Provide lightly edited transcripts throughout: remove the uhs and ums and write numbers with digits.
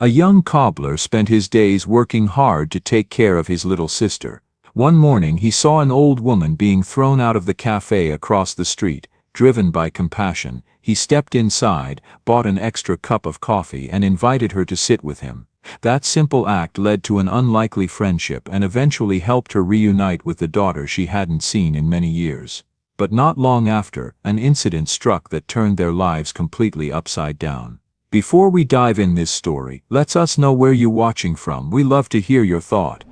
A young cobbler spent his days working hard to take care of his little sister. One morning he saw an old woman being thrown out of the cafe across the street. Driven by compassion, he stepped inside, bought an extra cup of coffee and invited her to sit with him. That simple act led to an unlikely friendship and eventually helped her reunite with the daughter she hadn't seen in many years. But not long after, an incident struck that turned their lives completely upside down. Before we dive in this story, let us know where you're watching from. We love to hear your thought.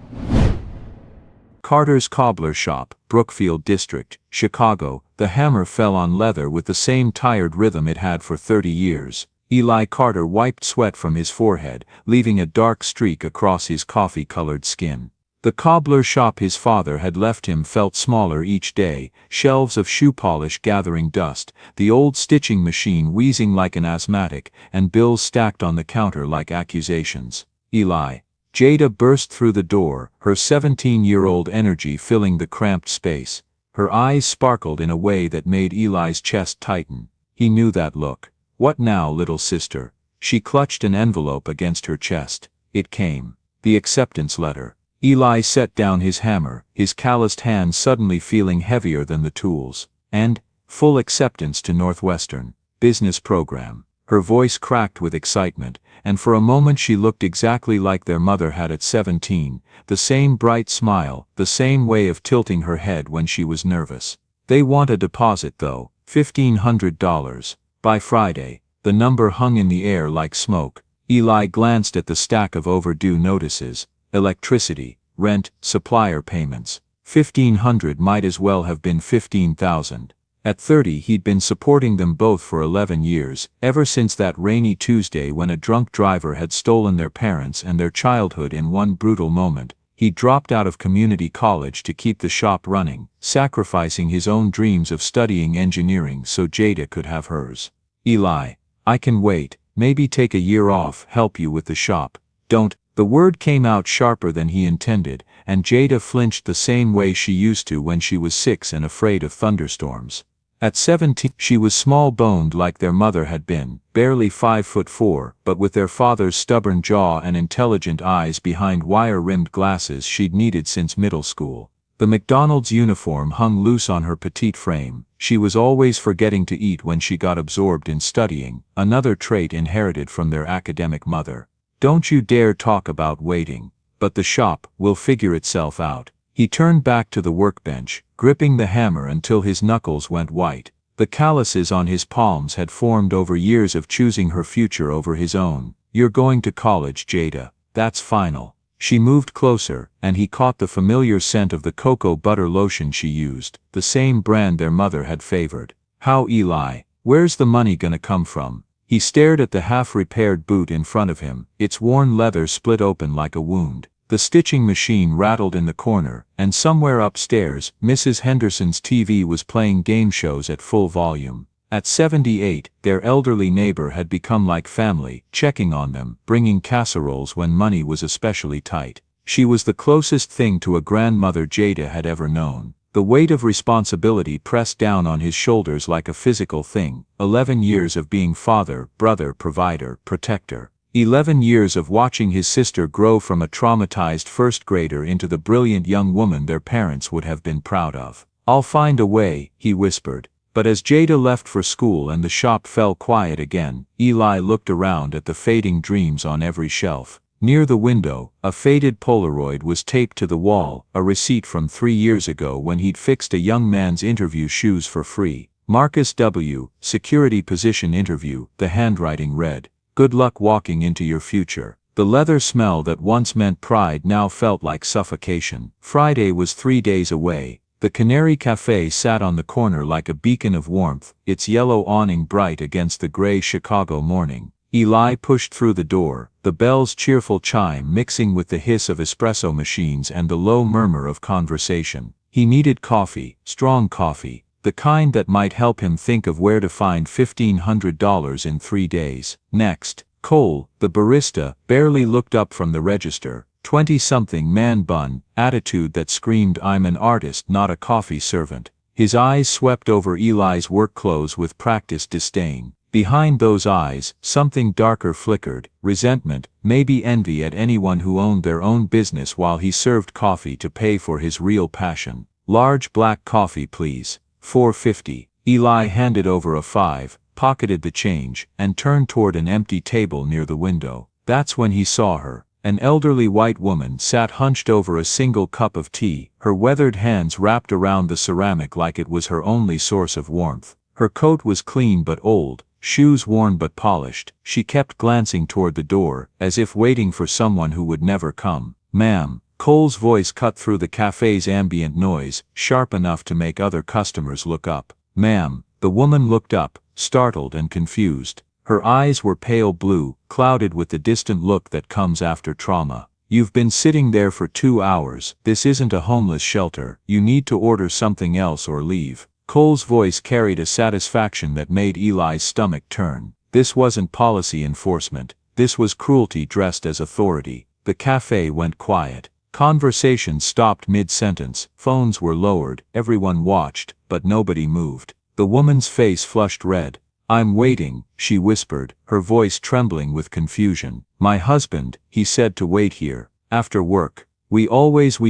Carter's Cobbler Shop, Brookfield District, Chicago. The hammer fell on leather with the same tired rhythm it had for 30 years. Eli Carter wiped sweat from his forehead, leaving a dark streak across his coffee-colored skin. The cobbler shop his father had left him felt smaller each day, shelves of shoe polish gathering dust, the old stitching machine wheezing like an asthmatic, and bills stacked on the counter like accusations. Eli. Jada burst through the door, her 17-year-old energy filling the cramped space. Her eyes sparkled in a way that made Eli's chest tighten. He knew that look. "What now, little sister?" She clutched an envelope against her chest. It came. The acceptance letter. Eli set down his hammer, his calloused hands suddenly feeling heavier than the tools. And, full acceptance to Northwestern business program. Her voice cracked with excitement, and for a moment she looked exactly like their mother had at 17, the same bright smile, the same way of tilting her head when she was nervous. "They want a deposit though, $1,500. By Friday." The number hung in the air like smoke. Eli glanced at the stack of overdue notices. Electricity, rent, supplier payments. 1,500 might as well have been 15,000. At 30 he'd been supporting them both for 11 years, ever since that rainy Tuesday when a drunk driver had stolen their parents and their childhood in one brutal moment. He dropped out of community college to keep the shop running, sacrificing his own dreams of studying engineering so Jada could have hers. "Eli, I can wait, maybe take a year off, help you with the shop." "Don't." The word came out sharper than he intended, and Jada flinched the same way she used to when she was 6 and afraid of thunderstorms. At 17, she was small-boned like their mother had been, barely 5'4", but with their father's stubborn jaw and intelligent eyes behind wire-rimmed glasses she'd needed since middle school. The McDonald's uniform hung loose on her petite frame. She was always forgetting to eat when she got absorbed in studying, another trait inherited from their academic mother. "Don't you dare talk about waiting. But the shop will figure itself out." He turned back to the workbench, gripping the hammer until his knuckles went white. The calluses on his palms had formed over years of choosing her future over his own. "You're going to college, Jada. That's final." She moved closer, and he caught the familiar scent of the cocoa butter lotion she used, the same brand their mother had favored. "How, Eli? Where's the money gonna come from?" He stared at the half-repaired boot in front of him, its worn leather split open like a wound. The stitching machine rattled in the corner, and somewhere upstairs, Mrs. Henderson's TV was playing game shows at full volume. At 78, their elderly neighbor had become like family, checking on them, bringing casseroles when money was especially tight. She was the closest thing to a grandmother Jada had ever known. The weight of responsibility pressed down on his shoulders like a physical thing. 11 years of being father, brother, provider, protector. 11 years of watching his sister grow from a traumatized first grader into the brilliant young woman their parents would have been proud of. "I'll find a way," he whispered. But as Jada left for school and the shop fell quiet again, Eli looked around at the fading dreams on every shelf. Near the window, a faded Polaroid was taped to the wall, a receipt from 3 years ago when he'd fixed a young man's interview shoes for free. Marcus W., security position interview, the handwriting read, "Good luck walking into your future." The leather smell that once meant pride now felt like suffocation. Friday was 3 days away. The Canary Cafe sat on the corner like a beacon of warmth, its yellow awning bright against the gray Chicago morning. Eli pushed through the door, the bell's cheerful chime mixing with the hiss of espresso machines and the low murmur of conversation. He needed coffee, strong coffee, the kind that might help him think of where to find $1,500 in 3 days. Next, Cole, the barista, barely looked up from the register. 20-something man bun, attitude that screamed "I'm an artist, not a coffee servant." His eyes swept over Eli's work clothes with practiced disdain. Behind those eyes, something darker flickered, resentment, maybe envy at anyone who owned their own business while he served coffee to pay for his real passion. Large black coffee please. $4.50. Eli handed over a 5, pocketed the change, and turned toward an empty table near the window. That's when he saw her. An elderly white woman sat hunched over a single cup of tea, her weathered hands wrapped around the ceramic like it was her only source of warmth. Her coat was clean but old, shoes worn but polished. She kept glancing toward the door, as if waiting for someone who would never come. "Ma'am." Cole's voice cut through the cafe's ambient noise, sharp enough to make other customers look up. "Ma'am." The woman looked up, startled and confused. Her eyes were pale blue, clouded with the distant look that comes after trauma. "You've been sitting there for 2 hours. This isn't a homeless shelter. You need to order something else or leave." Cole's voice carried a satisfaction that made Eli's stomach turn. This wasn't policy enforcement. This was cruelty dressed as authority. The cafe went quiet. Conversation stopped mid-sentence, phones were lowered, everyone watched, but nobody moved. The woman's face flushed red. "I'm waiting," she whispered, her voice trembling with confusion. "My husband, he said to wait here. After work. We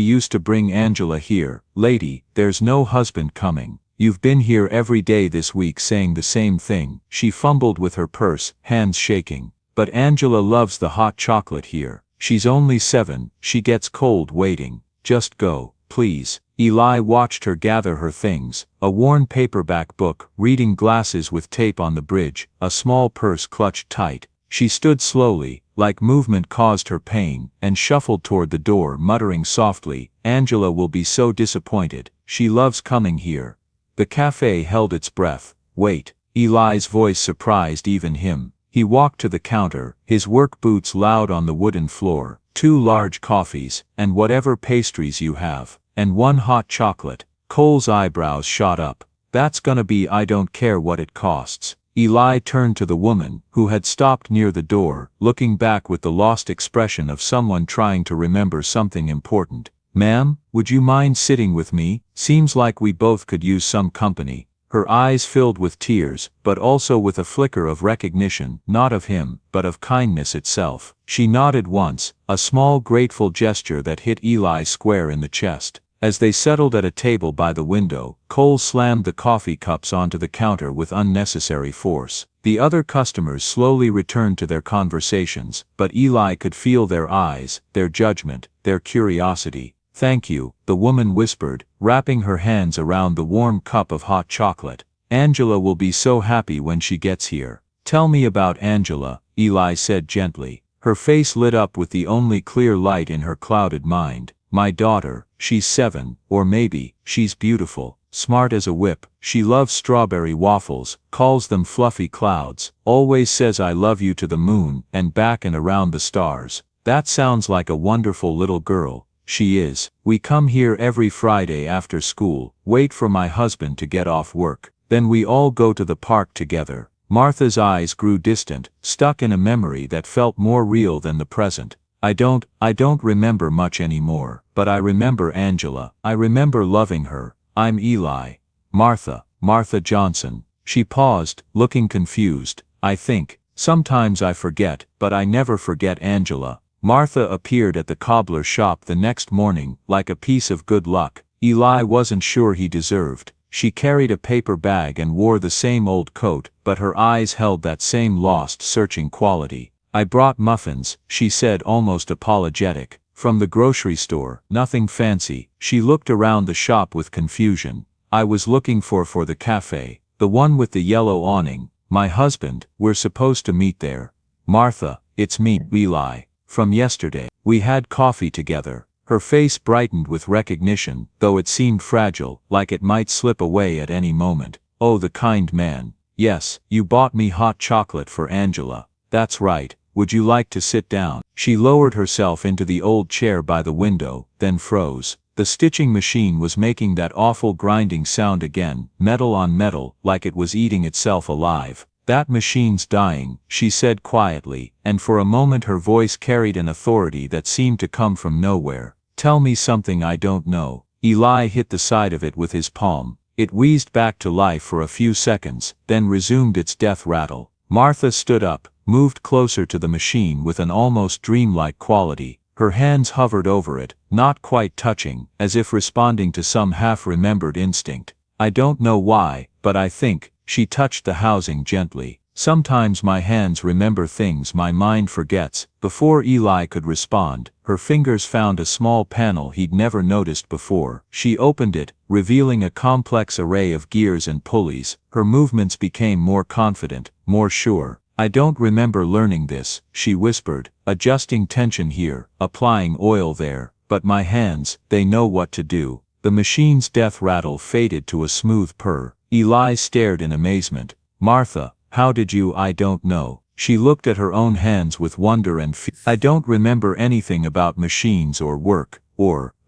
used to bring Angela here. Lady, there's no husband coming. You've been here every day this week saying the same thing." She fumbled with her purse, hands shaking. "But Angela loves the hot chocolate here. She's only 7, she gets cold waiting. Just go, please." Eli watched her gather her things, a worn paperback book, reading glasses with tape on the bridge, a small purse clutched tight. She stood slowly, like movement caused her pain, and shuffled toward the door, muttering softly, "Angela will be so disappointed. She loves coming here." The cafe held its breath. "Wait." Eli's voice surprised even him. He walked to the counter, his work boots loud on the wooden floor. "2 large coffees, and whatever pastries you have. And 1 hot chocolate." Cole's eyebrows shot up. "That's gonna be I don't care what it costs." Eli turned to the woman, who had stopped near the door, looking back with the lost expression of someone trying to remember something important. "Ma'am, would you mind sitting with me? Seems like we both could use some company." Her eyes filled with tears, but also with a flicker of recognition, not of him, but of kindness itself. She nodded once, a small grateful gesture that hit Eli square in the chest. As they settled at a table by the window, Cole slammed the coffee cups onto the counter with unnecessary force. The other customers slowly returned to their conversations, but Eli could feel their eyes, their judgment, their curiosity. "Thank you," the woman whispered, wrapping her hands around the warm cup of hot chocolate. "Angela will be so happy when she gets here." "Tell me about Angela," Eli said gently. Her face lit up with the only clear light in her clouded mind. "My daughter, she's 7, or maybe, she's beautiful, smart as a whip. She loves strawberry waffles, calls them fluffy clouds, always says I love you to the moon and back and around the stars." "That sounds like a wonderful little girl." "She is. We come here every Friday after school, wait for my husband to get off work. Then we all go to the park together." Martha's eyes grew distant, stuck in a memory that felt more real than the present. I don't remember much anymore, but I remember Angela. I remember loving her. I'm Eli." Martha Johnson." She paused, looking confused. "I think. Sometimes I forget, but I never forget Angela." Martha appeared at the Cobbler shop the next morning, like a piece of good luck Eli wasn't sure he deserved. She carried a paper bag and wore the same old coat, but her eyes held that same lost, searching quality. "I brought muffins," she said, almost apologetic. "From the grocery store, nothing fancy." She looked around the shop with confusion. "I was looking for the cafe. The one with the yellow awning. My husband, we're supposed to meet there." "Martha, it's me, Eli. From yesterday. We had coffee together." Her face brightened with recognition, though it seemed fragile, like it might slip away at any moment. "Oh, the kind man. Yes, you bought me hot chocolate for Angela." "That's right. Would you like to sit down?" She lowered herself into the old chair by the window, then froze. The stitching machine was making that awful grinding sound again, metal on metal, like it was eating itself alive. "That machine's dying," she said quietly, and for a moment her voice carried an authority that seemed to come from nowhere. "Tell me something I don't know." Eli hit the side of it with his palm. It wheezed back to life for a few seconds, then resumed its death rattle. Martha stood up, moved closer to the machine with an almost dreamlike quality. Her hands hovered over it, not quite touching, as if responding to some half-remembered instinct. I don't know why, but I think, she touched the housing gently. Sometimes my hands remember things my mind forgets. Before Eli could respond, her fingers found a small panel he'd never noticed before. She opened it, revealing a complex array of gears and pulleys. Her movements became more confident, more sure. I don't remember learning this, she whispered, adjusting tension here, applying oil there, but my hands, they know what to do. The machine's death rattle faded to a smooth purr. Eli stared in amazement. Martha, how did you? I don't know. She looked at her own hands with wonder and fear. I don't remember anything about machines or work,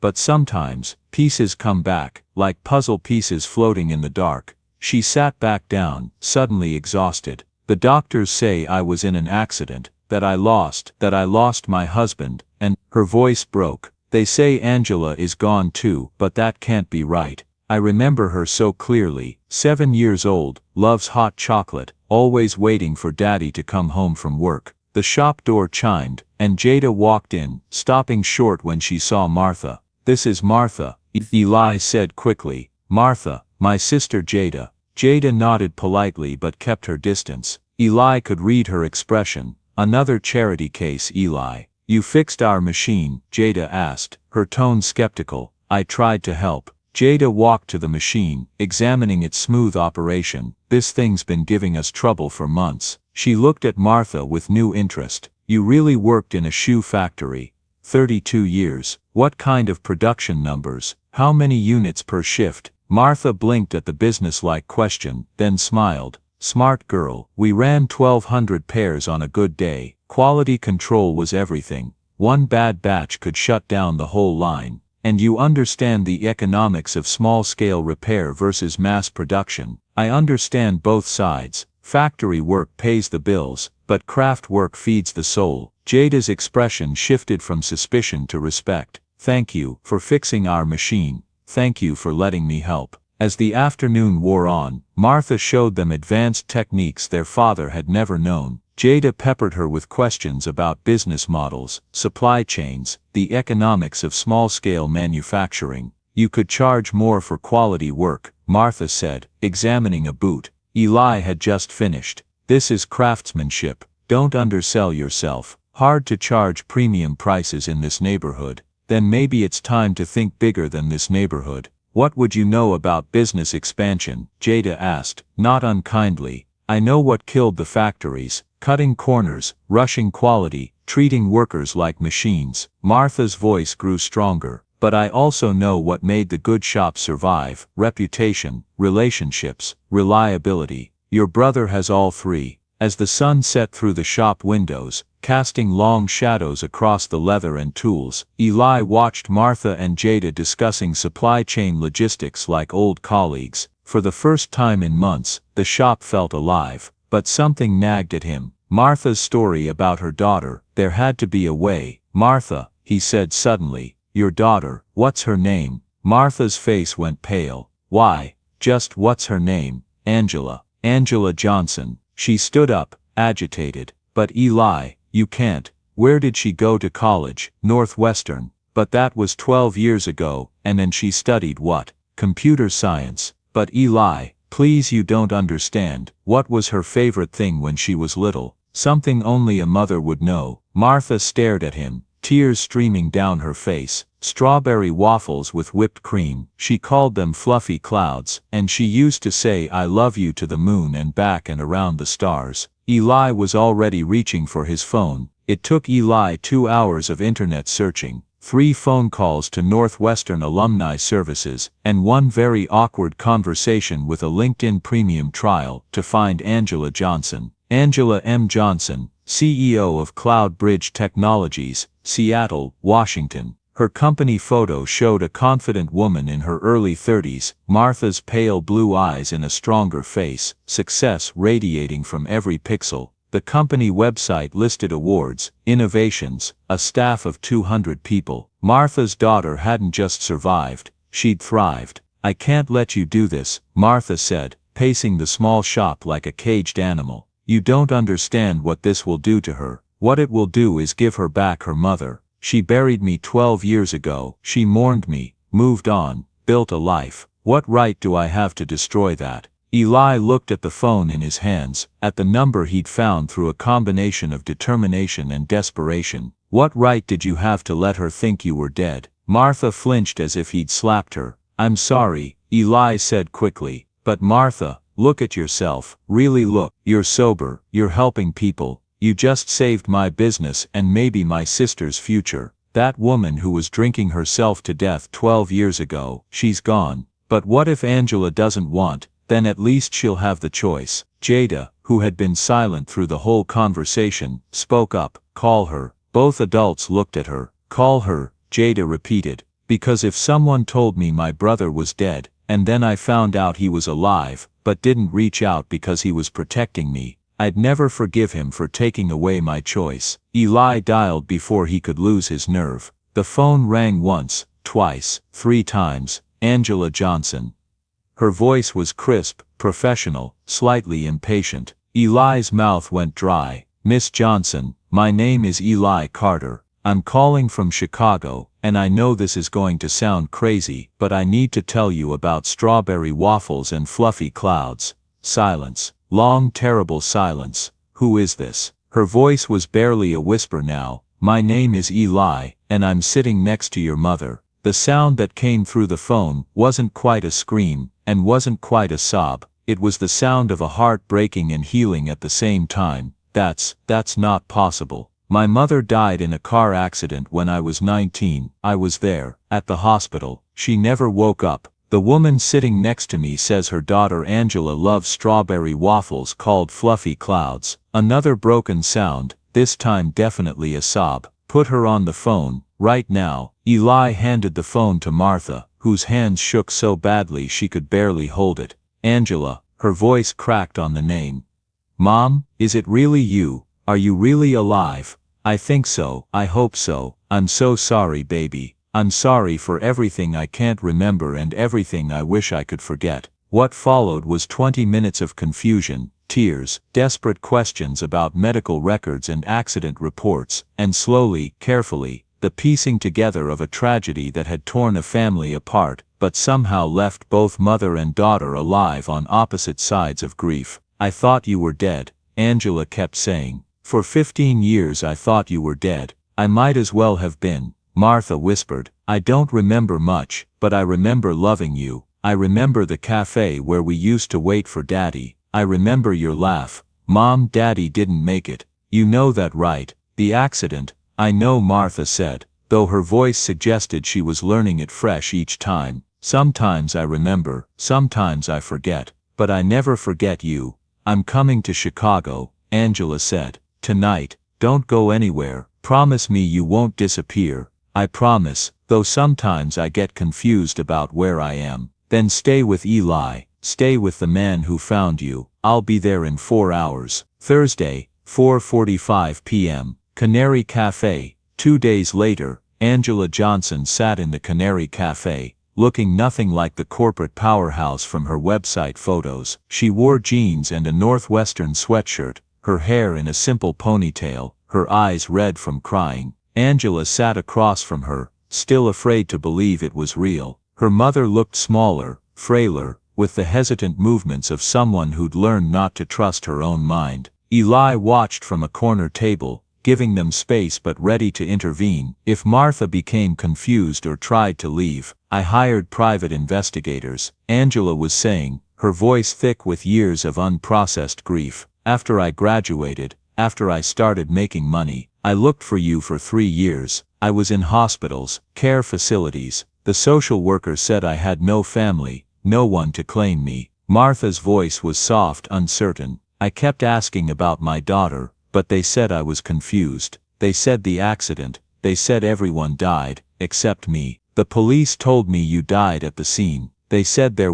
but sometimes, pieces come back, like puzzle pieces floating in the dark. She sat back down, suddenly exhausted. The doctors say I was in an accident, that I lost my husband, and, her voice broke. They say Angela is gone too, but that can't be right. I remember her so clearly, 7 years old, loves hot chocolate, always waiting for Daddy to come home from work. The shop door chimed, and Jada walked in, stopping short when she saw Martha. This is Martha, Eli said quickly. Martha, my sister Jada. Jada nodded politely but kept her distance. Eli could read her expression. Another charity case, Eli. You fixed our machine, Jada asked, her tone skeptical. I tried to help. Jada walked to the machine, examining its smooth operation. This thing's been giving us trouble for months. She looked at Martha with new interest. You really worked in a shoe factory. 32 years. What kind of production numbers? How many units per shift? Martha blinked at the businesslike question, then smiled. Smart girl. We ran 1,200 pairs on a good day. Quality control was everything. One bad batch could shut down the whole line. And you understand the economics of small-scale repair versus mass production. I understand both sides. Factory work pays the bills, but craft work feeds the soul. Jada's expression shifted from suspicion to respect. Thank you for fixing our machine. Thank you for letting me help. As the afternoon wore on, Martha showed them advanced techniques their father had never known. Jada peppered her with questions about business models, supply chains, the economics of small-scale manufacturing. You could charge more for quality work, Martha said, examining a boot. Eli had just finished. This is craftsmanship. Don't undersell yourself. Hard to charge premium prices in this neighborhood. Then maybe it's time to think bigger than this neighborhood. What would you know about business expansion? Jada asked, not unkindly. I know what killed the factories. Cutting corners, rushing quality, treating workers like machines. Martha's voice grew stronger. But I also know what made the good shop survive. Reputation, relationships, reliability. Your brother has all three. As the sun set through the shop windows, casting long shadows across the leather and tools, Eli watched Martha and Jada discussing supply chain logistics like old colleagues. For the first time in months, the shop felt alive. But something nagged at him. Martha's story about her daughter. There had to be a way. Martha, he said suddenly. Your daughter, what's her name? Martha's face went pale. Why, just what's her name? Angela. Angela Johnson. She stood up, agitated. But Eli, you can't. Where did she go to college? Northwestern. But that was 12 years ago, and then she studied what? Computer science. But Eli, please, you don't understand. What was her favorite thing when she was little? Something only a mother would know. Martha stared at him, tears streaming down her face. Strawberry waffles with whipped cream. She called them fluffy clouds, and she used to say I love you to the moon and back and around the stars. Eli was already reaching for his phone. It took Eli 2 hours of internet searching, 3 phone calls to Northwestern Alumni Services, and 1 very awkward conversation with a LinkedIn Premium trial to find Angela Johnson. Angela M. Johnson, CEO of Cloud Bridge Technologies, Seattle, Washington. Her company photo showed a confident woman in her early 30s, Martha's pale blue eyes in a stronger face, success radiating from every pixel. The company website listed awards, innovations, a staff of 200 people. Martha's daughter hadn't just survived, she'd thrived. I can't let you do this, Martha said, pacing the small shop like a caged animal. You don't understand what this will do to her. What it will do is give her back her mother. She buried me 12 years ago. She mourned me, moved on, built a life. What right do I have to destroy that? Eli looked at the phone in his hands, at the number he'd found through a combination of determination and desperation. What right did you have to let her think you were dead? Martha flinched as if he'd slapped her. I'm sorry, Eli said quickly. But Martha, look at yourself. Really look. You're sober, you're helping people. You just saved my business and maybe my sister's future. That woman who was drinking herself to death 12 years ago, she's gone. But what if Angela doesn't want? Then at least she'll have the choice. Jada, who had been silent through the whole conversation, spoke up. Call her. Both adults looked at her. Call her, Jada repeated. Because if someone told me my brother was dead, and then I found out he was alive, but didn't reach out because he was protecting me, I'd never forgive him for taking away my choice. Eli dialed before he could lose his nerve. The phone rang once, twice, 3 times. Angela Johnson. Her voice was crisp, professional, slightly impatient. Eli's mouth went dry. Miss Johnson, my name is Eli Carter. I'm calling from Chicago, and I know this is going to sound crazy, but I need to tell you about strawberry waffles and fluffy clouds. Silence. Long, terrible silence. Who is this? Her voice was barely a whisper now. My name is Eli, and I'm sitting next to your mother. The sound that came through the phone wasn't quite a scream, and wasn't quite a sob. It was the sound of a heart breaking and healing at the same time. That's not possible. My mother died in a car accident when I was 19. I was there, at the hospital. She never woke up. The woman sitting next to me says her daughter Angela loves strawberry waffles called fluffy clouds. Another broken sound, this time definitely a sob. Put her on the phone, right now. Eli handed the phone to Martha, whose hands shook so badly she could barely hold it. Angela, her voice cracked on the name. Mom, is it really you? Are you really alive? I think so. I hope so. I'm so sorry, baby. I'm sorry for everything I can't remember and everything I wish I could forget. What followed was 20 minutes of confusion, tears, desperate questions about medical records and accident reports, and slowly, carefully, the piecing together of a tragedy that had torn a family apart, but somehow left both mother and daughter alive on opposite sides of grief. I thought you were dead, Angela kept saying. For 15 years I thought you were dead. I might as well have been, Martha whispered. I don't remember much, but I remember loving you. I remember the cafe where we used to wait for Daddy. I remember your laugh. Mom, Daddy didn't make it. You know that, right? The accident. I know, Martha said, though her voice suggested she was learning it fresh each time. Sometimes I remember, sometimes I forget, but I never forget you. I'm coming to Chicago, Angela said. Tonight. Don't go anywhere. Promise me you won't disappear. I promise, though sometimes I get confused about where I am. Then stay with Eli. Stay with the man who found you. I'll be there in 4 hours. Thursday, 4:45 p.m. Canary Cafe. 2 days later, Angela Johnson sat in the Canary Cafe, looking nothing like the corporate powerhouse from her website photos. She wore jeans and a Northwestern sweatshirt, her hair in a simple ponytail, her eyes red from crying. Angela sat across from her, still afraid to believe it was real. Her mother looked smaller, frailer, with the hesitant movements of someone who'd learned not to trust her own mind. Eli watched from a corner table, giving them space but ready to intervene. If Martha became confused or tried to leave, I hired private investigators, Angela was saying, her voice thick with years of unprocessed grief. After I graduated, after I started making money, I looked for you for 3 years. I was in hospitals, care facilities. The social worker said I had no family, no one to claim me. Martha's voice was soft, uncertain. I kept asking about my daughter, but they said I was confused. They said the accident. They said everyone died, except me. The police told me you died at the scene. They said there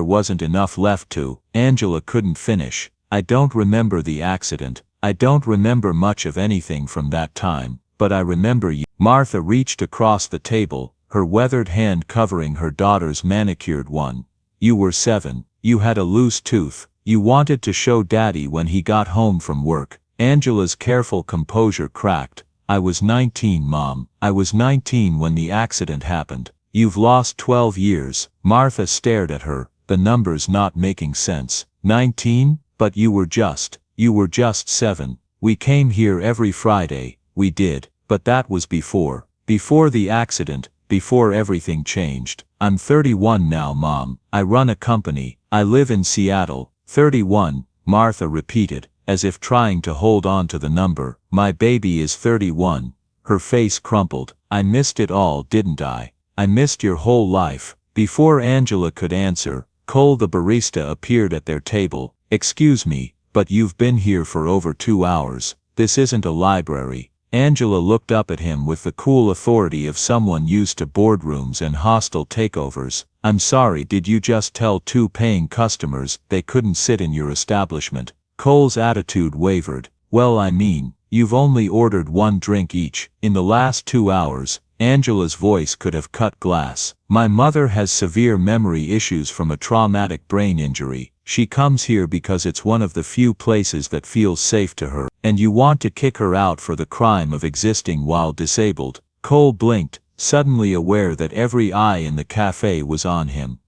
wasn't enough left to. Angela couldn't finish. I don't remember the accident. I don't remember much of anything from that time, but I remember you. Martha reached across the table, her weathered hand covering her daughter's manicured one. You were 7. You had a loose tooth. You wanted to show Daddy when he got home from work. Angela's careful composure cracked. I was 19, Mom. I was 19 when the accident happened. You've lost 12 years. Martha stared at her, the numbers not making sense. 19? But you were just 7. We came here every Friday, we did, but that was before the accident, before everything changed. I'm 31 now, Mom. I run a company. I live in Seattle. 31, Martha repeated, as if trying to hold on to the number. My baby is 31. Her face crumpled. I missed it all, didn't I? I missed your whole life. Before Angela could answer, Cole the barista appeared at their table. Excuse me, but you've been here for over 2 hours. This isn't a library. Angela looked up at him with the cool authority of someone used to boardrooms and hostile takeovers. I'm sorry, did you just tell 2 paying customers they couldn't sit in your establishment? Cole's attitude wavered. Well, I mean, you've only ordered 1 drink each. In the last 2 hours, Angela's voice could have cut glass. My mother has severe memory issues from a traumatic brain injury. She comes here because it's one of the few places that feels safe to her, and you want to kick her out for the crime of existing while disabled. Cole blinked, suddenly aware that every eye in the cafe was on him.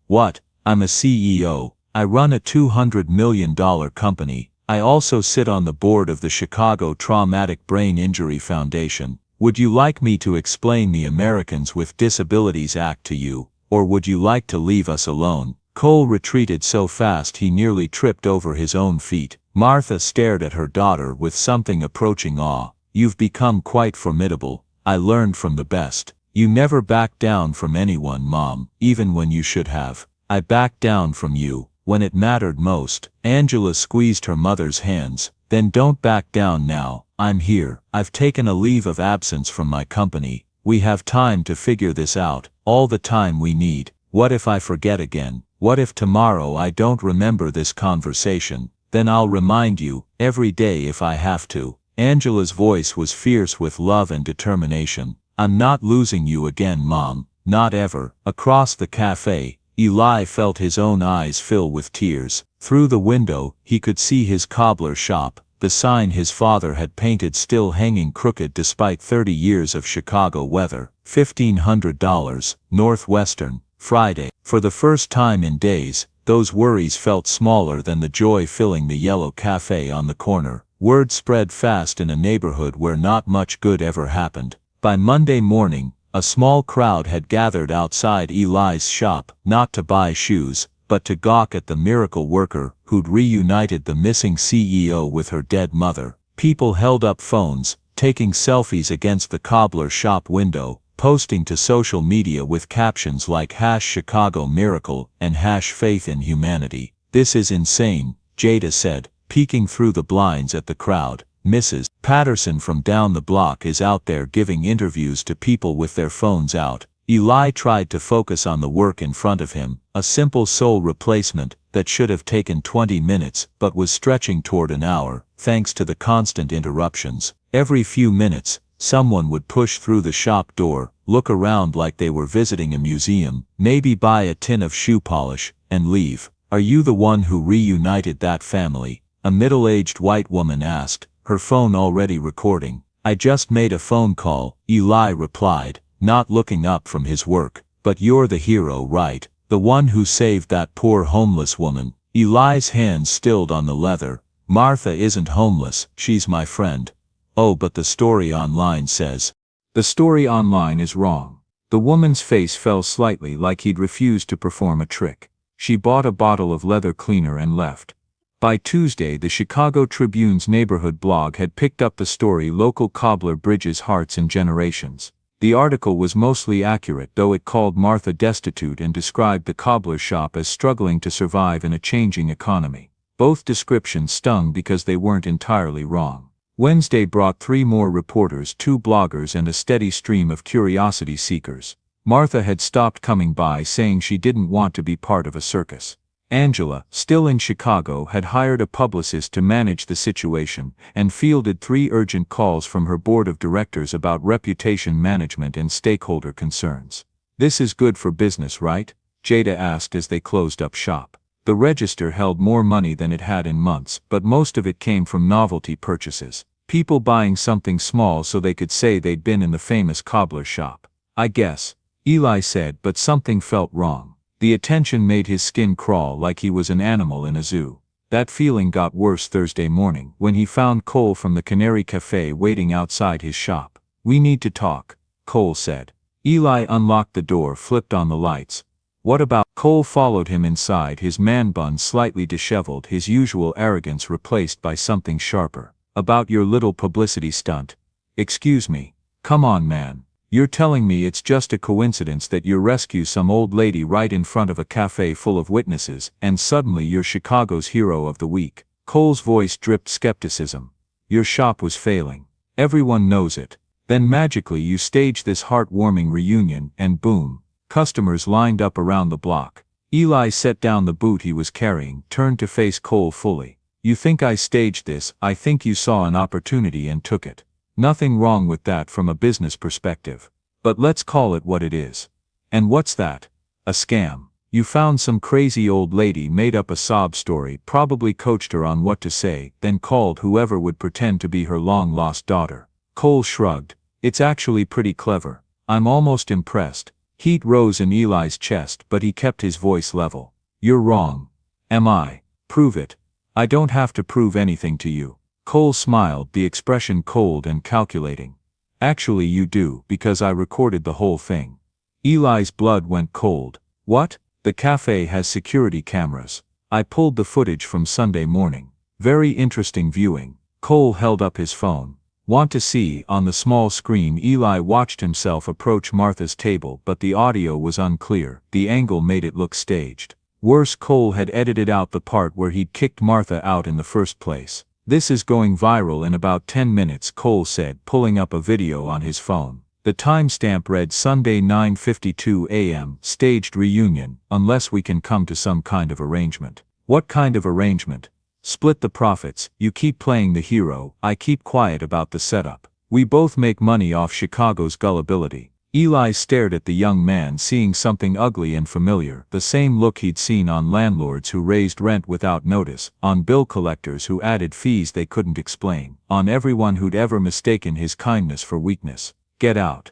What? I'm a CEO. I run a $200 million company. I also sit on the board of the Chicago Traumatic Brain Injury Foundation. Would you like me to explain the Americans with Disabilities Act to you, or would you like to leave us alone? Cole retreated so fast he nearly tripped over his own feet. Martha stared at her daughter with something approaching awe. You've become quite formidable. I learned from the best. You never backed down from anyone, Mom, even when you should have. I backed down from you, when it mattered most. Angela squeezed her mother's hands. Then don't back down now. I'm here. I've taken a leave of absence from my company. We have time to figure this out, all the time we need. What if I forget again? What if tomorrow I don't remember this conversation? Then I'll remind you, every day if I have to. Angela's voice was fierce with love and determination. I'm not losing you again, Mom. Not ever. Across the cafe, Eli felt his own eyes fill with tears. Through the window, he could see his cobbler shop, the sign his father had painted still hanging crooked despite 30 years of Chicago weather. $1,500, Northwestern, Friday. For the first time in days, those worries felt smaller than the joy filling the yellow cafe on the corner. Word spread fast in a neighborhood where not much good ever happened. By Monday morning, a small crowd had gathered outside Eli's shop, not to buy shoes, but to gawk at the miracle worker who'd reunited the missing CEO with her dead mother. People held up phones, taking selfies against the cobbler shop window, posting to social media with captions like #Chicago Miracle and #Faith in Humanity. This is insane, Jada said, peeking through the blinds at the crowd. Mrs. Patterson from down the block is out there giving interviews to people with their phones out. Eli tried to focus on the work in front of him, a simple sole replacement that should have taken 20 minutes but was stretching toward an hour, thanks to the constant interruptions. Every few minutes, someone would push through the shop door, look around like they were visiting a museum, maybe buy a tin of shoe polish, and leave. Are you the one who reunited that family? A middle-aged white woman asked, her phone already recording. I just made a phone call, Eli replied, not looking up from his work. But you're the hero, right? The one who saved that poor homeless woman. Eli's hands stilled on the leather. Martha isn't homeless, she's my friend. Oh, but the story online says. The story online is wrong. The woman's face fell slightly like he'd refused to perform a trick. She bought a bottle of leather cleaner and left. By Tuesday, the Chicago Tribune's neighborhood blog had picked up the story local cobbler bridges hearts and generations. The article was mostly accurate, though it called Martha destitute and described the cobbler shop as struggling to survive in a changing economy. Both descriptions stung because they weren't entirely wrong. Wednesday brought 3 more reporters, 2 bloggers and a steady stream of curiosity seekers. Martha had stopped coming by saying she didn't want to be part of a circus. Angela, still in Chicago, had hired a publicist to manage the situation and fielded 3 urgent calls from her board of directors about reputation management and stakeholder concerns. This is good for business, right? Jada asked as they closed up shop. The register held more money than it had in months, but most of it came from novelty purchases. People buying something small so they could say they'd been in the famous Cobbler shop. I guess, Eli said, but something felt wrong. The attention made his skin crawl like he was an animal in a zoo. That feeling got worse Thursday morning when he found Cole from the Canary Cafe waiting outside his shop. "We need to talk," Cole said. Eli unlocked the door, flipped on the lights. "What about?" Cole followed him inside, his man bun slightly disheveled, his usual arrogance replaced by something sharper. "About your little publicity stunt." "Excuse me. Come on, man. You're telling me it's just a coincidence that you rescue some old lady right in front of a cafe full of witnesses, and suddenly you're Chicago's hero of the week?" Cole's voice dripped skepticism. "Your shop was failing. Everyone knows it. Then magically you staged this heartwarming reunion, and boom, customers lined up around the block." Eli set down the boot he was carrying, turned to face Cole fully. "You think I staged this? I think you saw an opportunity and took it. Nothing wrong with that from a business perspective. But let's call it what it is." "And what's that?" "A scam. You found some crazy old lady, made up a sob story, probably coached her on what to say, then called whoever would pretend to be her long-lost daughter." Cole shrugged. "It's actually pretty clever. I'm almost impressed." Heat rose in Eli's chest, but he kept his voice level. "You're wrong." "Am I? Prove it." "I don't have to prove anything to you." Cole smiled, the expression cold and calculating. "Actually you do, because I recorded the whole thing." Eli's blood went cold. "What?" "The cafe has security cameras. I pulled the footage from Sunday morning. Very interesting viewing." Cole held up his phone. "Want to see?" On the small screen Eli watched himself approach Martha's table, but the audio was unclear, the angle made it look staged. Worse, Cole had edited out the part where he'd kicked Martha out in the first place. "This is going viral in about 10 minutes, Cole said, pulling up a video on his phone. The timestamp read Sunday 9:52 a.m., staged reunion, unless we can come to some kind of arrangement." "What kind of arrangement?" "Split the profits. You keep playing the hero, I keep quiet about the setup. We both make money off Chicago's gullibility." Eli stared at the young man, seeing something ugly and familiar, the same look he'd seen on landlords who raised rent without notice, on bill collectors who added fees they couldn't explain, on everyone who'd ever mistaken his kindness for weakness. "Get out."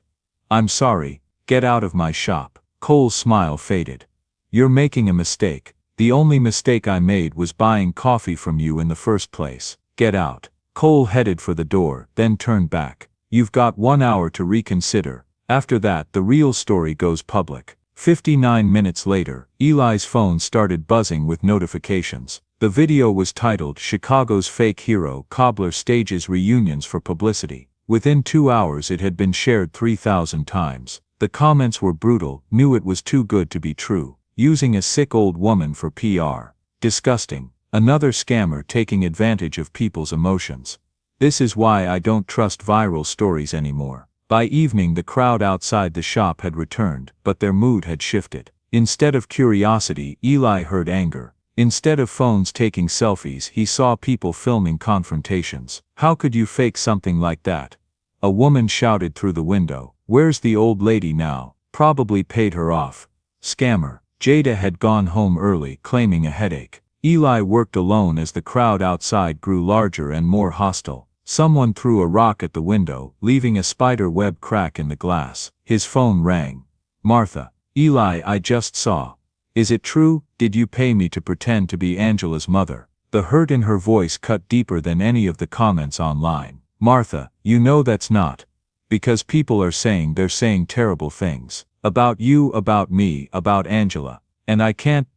"I'm sorry. Get out of my shop." Cole's smile faded. "You're making a mistake. The only mistake I made was buying coffee from you in the first place. Get out." Cole headed for the door, then turned back. "You've got 1 hour to reconsider. After that, the real story goes public." 59 minutes later, Eli's phone started buzzing with notifications. The video was titled "Chicago's Fake Hero Cobbler Stages Reunions for Publicity." Within 2 hours it had been shared 3,000 times. The comments were brutal, "Knew it was too good to be true. Using a sick old woman for PR. Disgusting. Another scammer taking advantage of people's emotions. This is why I don't trust viral stories anymore." By evening the crowd outside the shop had returned, but their mood had shifted. Instead of curiosity, Eli heard anger. Instead of phones taking selfies, he saw people filming confrontations. "How could you fake something like that?" A woman shouted through the window. "Where's the old lady now? Probably paid her off." Scammer. Jada had gone home early, claiming a headache. Eli worked alone as the crowd outside grew larger and more hostile. Someone threw a rock at the window, leaving a spider web crack in the glass. His phone rang. "Martha." "Eli, I just saw." "Is it true? Did you pay me to pretend to be Angela's mother?" The hurt in her voice cut deeper than any of the comments online. "Martha, you know that's not. Because people are saying they're saying terrible things. About you, about me, about Angela. And I can't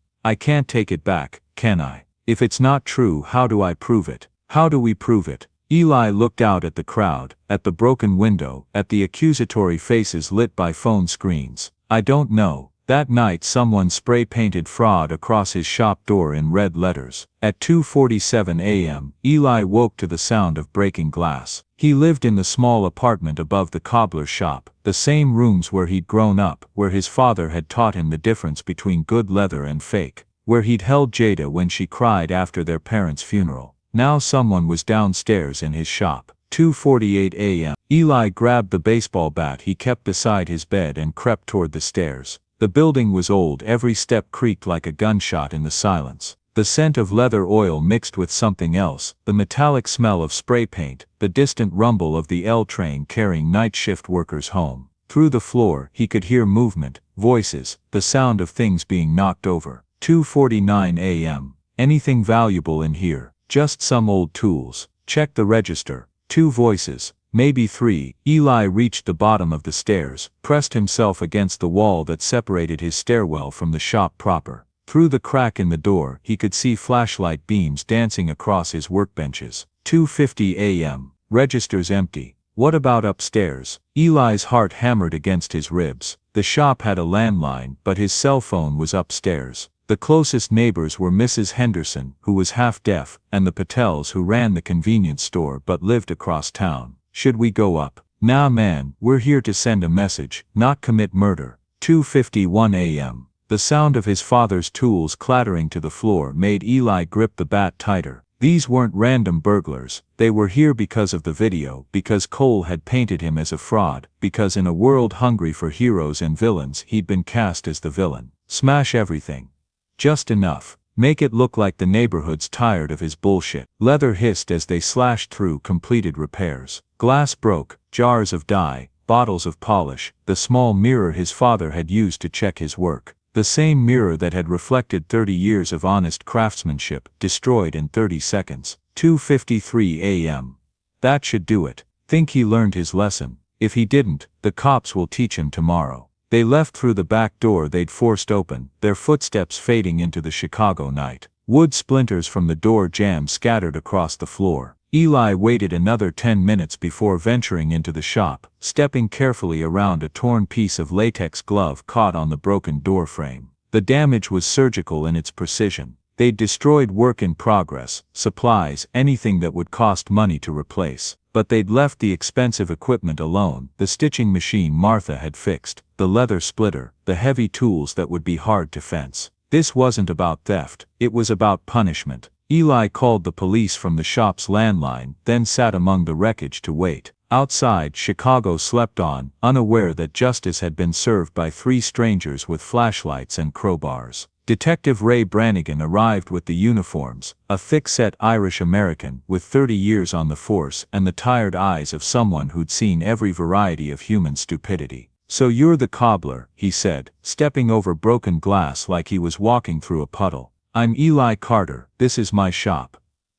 take it back, can I? If it's not true, how do I prove it? How do we prove it?" Eli looked out at the crowd, at the broken window, at the accusatory faces lit by phone screens. "I don't know." That night someone spray-painted fraud across his shop door in red letters. At 2:47 a.m., Eli woke to the sound of breaking glass. He lived in the small apartment above the Cobbler shop, the same rooms where he'd grown up, where his father had taught him the difference between good leather and fake, where he'd held Jada when she cried after their parents' funeral. Now someone was downstairs in his shop. 2:48 a.m. Eli grabbed the baseball bat he kept beside his bed and crept toward the stairs. The building was old, every step creaked like a gunshot in the silence. The scent of leather oil mixed with something else, the metallic smell of spray paint, the distant rumble of the L train carrying night shift workers home. Through the floor, he could hear movement, voices, the sound of things being knocked over. 2:49 a.m. Anything valuable in here? Just some old tools. Check the register. 2 voices, maybe 3. Eli reached the bottom of the stairs, pressed himself against the wall that separated his stairwell from the shop proper. Through the crack in the door, he could see flashlight beams dancing across his workbenches. 2:50 a.m. Registers empty. What about upstairs? Eli's heart hammered against his ribs. The shop had a landline, but his cell phone was upstairs. The closest neighbors were Mrs. Henderson, who was half-deaf, and the Patels, who ran the convenience store but lived across town. Should we go up? Nah man, we're here to send a message, not commit murder. 2:51 a.m. The sound of his father's tools clattering to the floor made Eli grip the bat tighter. These weren't random burglars, they were here because of the video, because Cole had painted him as a fraud, because in a world hungry for heroes and villains he'd been cast as the villain. Smash everything. Just enough. Make it look like the neighborhood's tired of his bullshit. Leather hissed as they slashed through completed repairs. Glass broke, jars of dye, bottles of polish, the small mirror his father had used to check his work. The same mirror that had reflected 30 years of honest craftsmanship, destroyed in 30 seconds. 2:53 a.m. That should do it. Think he learned his lesson. If he didn't, the cops will teach him tomorrow. They left through the back door they'd forced open, their footsteps fading into the Chicago night. Wood splinters from the door jamb scattered across the floor. Eli waited another 10 minutes before venturing into the shop, stepping carefully around a torn piece of latex glove caught on the broken door frame. The damage was surgical in its precision. They'd destroyed work in progress, supplies, anything that would cost money to replace. But they'd left the expensive equipment alone, the stitching machine Martha had fixed, the leather splitter, the heavy tools that would be hard to fence. This wasn't about theft, it was about punishment. Eli called the police from the shop's landline, then sat among the wreckage to wait. Outside, Chicago slept on, unaware that justice had been served by 3 strangers with flashlights and crowbars. Detective Ray Brannigan arrived with the uniforms, a thick-set Irish-American with 30 years on the force and the tired eyes of someone who'd seen every variety of human stupidity. "So you're the cobbler," he said, stepping over broken glass like he was walking through a puddle. "I'm Eli Carter, this is my shop."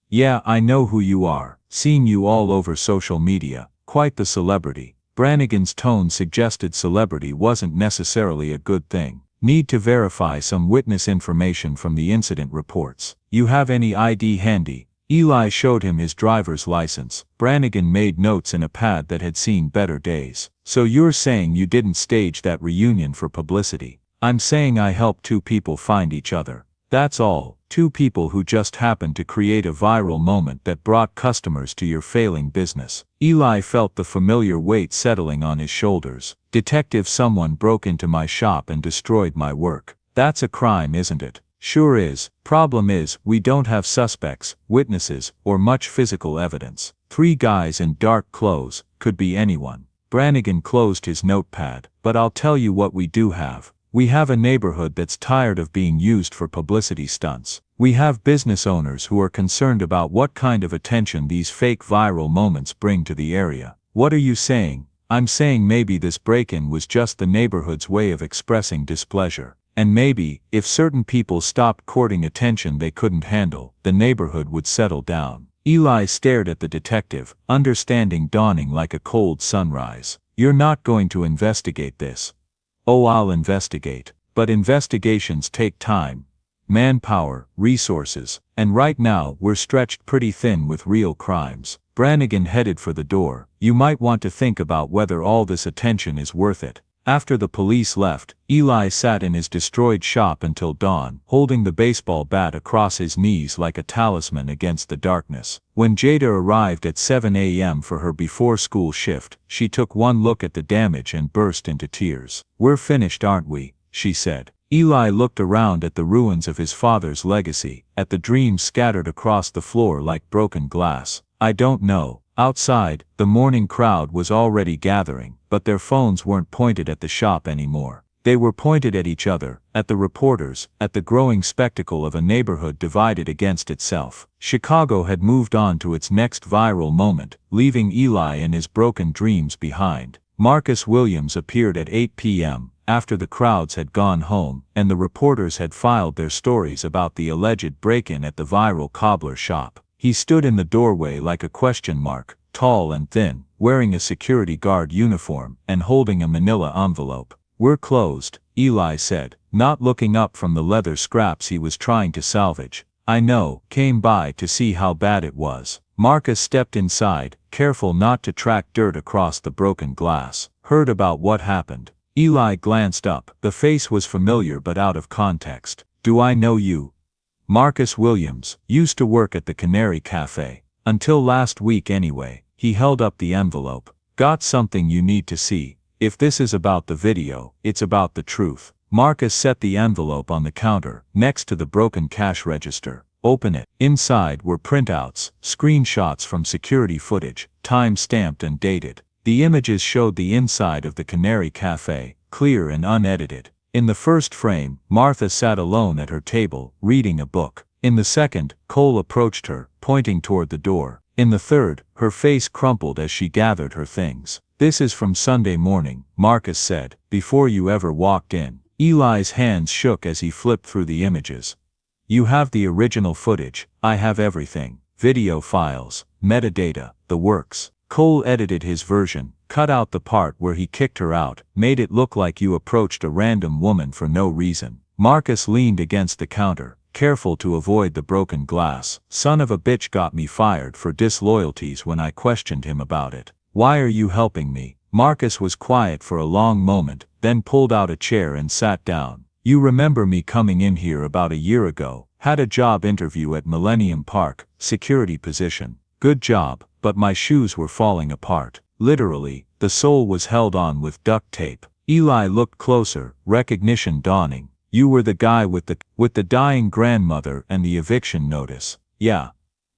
"Yeah, I know who you are, seen you all over social media, quite the celebrity." Brannigan's tone suggested celebrity wasn't necessarily a good thing. "Need to verify some witness information from the incident reports. You have any ID handy?" Eli showed him his driver's license. Brannigan made notes in a pad that had seen better days. "So you're saying you didn't stage that reunion for publicity?" "I'm saying I helped 2 people find each other. That's all, 2 people who just happened to create a viral moment that brought customers to your failing business." Eli felt the familiar weight settling on his shoulders. "Detective, someone broke into my shop and destroyed my work. That's a crime, isn't it?" "Sure is. Problem is, we don't have suspects, witnesses, or much physical evidence. 3 guys in dark clothes, could be anyone." Brannigan closed his notepad. "But I'll tell you what we do have. We have a neighborhood that's tired of being used for publicity stunts. We have business owners who are concerned about what kind of attention these fake viral moments bring to the area." "What are you saying?" "I'm saying maybe this break-in was just the neighborhood's way of expressing displeasure. And maybe, if certain people stopped courting attention they couldn't handle, the neighborhood would settle down." Eli stared at the detective, understanding dawning like a cold sunrise. "You're not going to investigate this?" "Oh, I'll investigate. But investigations take time. Manpower, resources, and right now we're stretched pretty thin with real crimes." Brannigan headed for the door. "You might want to think about whether all this attention is worth it." After the police left, Eli sat in his destroyed shop until dawn, holding the baseball bat across his knees like a talisman against the darkness. When Jada arrived at 7 a.m. for her before-school shift, she took one look at the damage and burst into tears. "We're finished, aren't we?" she said. Eli looked around at the ruins of his father's legacy, at the dreams scattered across the floor like broken glass. "I don't know." Outside, the morning crowd was already gathering, but their phones weren't pointed at the shop anymore. They were pointed at each other, at the reporters, at the growing spectacle of a neighborhood divided against itself. Chicago had moved on to its next viral moment, leaving Eli and his broken dreams behind. Marcus Williams appeared at 8 p.m., after the crowds had gone home, and the reporters had filed their stories about the alleged break-in at the viral Cobbler shop. He stood in the doorway like a question mark, tall and thin, wearing a security guard uniform, and holding a manila envelope. "We're closed," Eli said, not looking up from the leather scraps he was trying to salvage. "I know, came by to see how bad it was." Marcus stepped inside, careful not to track dirt across the broken glass. "Heard about what happened?" Eli glanced up. The face was familiar but out of context. "Do I know you?" "Marcus Williams, used to work at the Canary Cafe. Until last week anyway." He held up the envelope. "Got something you need to see. If this is about the video, it's about the truth." Marcus set the envelope on the counter, next to the broken cash register. "Open it." Inside were printouts, screenshots from security footage, time-stamped and dated. The images showed the inside of the Canary Cafe, clear and unedited. In the first frame, Martha sat alone at her table, reading a book. In the second, Cole approached her, pointing toward the door. In the third, her face crumpled as she gathered her things. "This is from Sunday morning," Marcus said, "before you ever walked in." Eli's hands shook as he flipped through the images. "You have the original footage." "I have everything. Video files, metadata, the works." Cole edited his version, cut out the part where he kicked her out, made it look like you approached a random woman for no reason. Marcus leaned against the counter, careful to avoid the broken glass. "Son of a bitch got me fired for disloyalties when I questioned him about it. Why are you helping me?" Marcus was quiet for a long moment, then pulled out a chair and sat down. "You remember me coming in here about a year ago, had a job interview at Millennium Park, security position. Good job, but my shoes were falling apart. Literally, the sole was held on with duct tape." Eli looked closer, recognition dawning. "You were the guy with the dying grandmother and the eviction notice." "Yeah."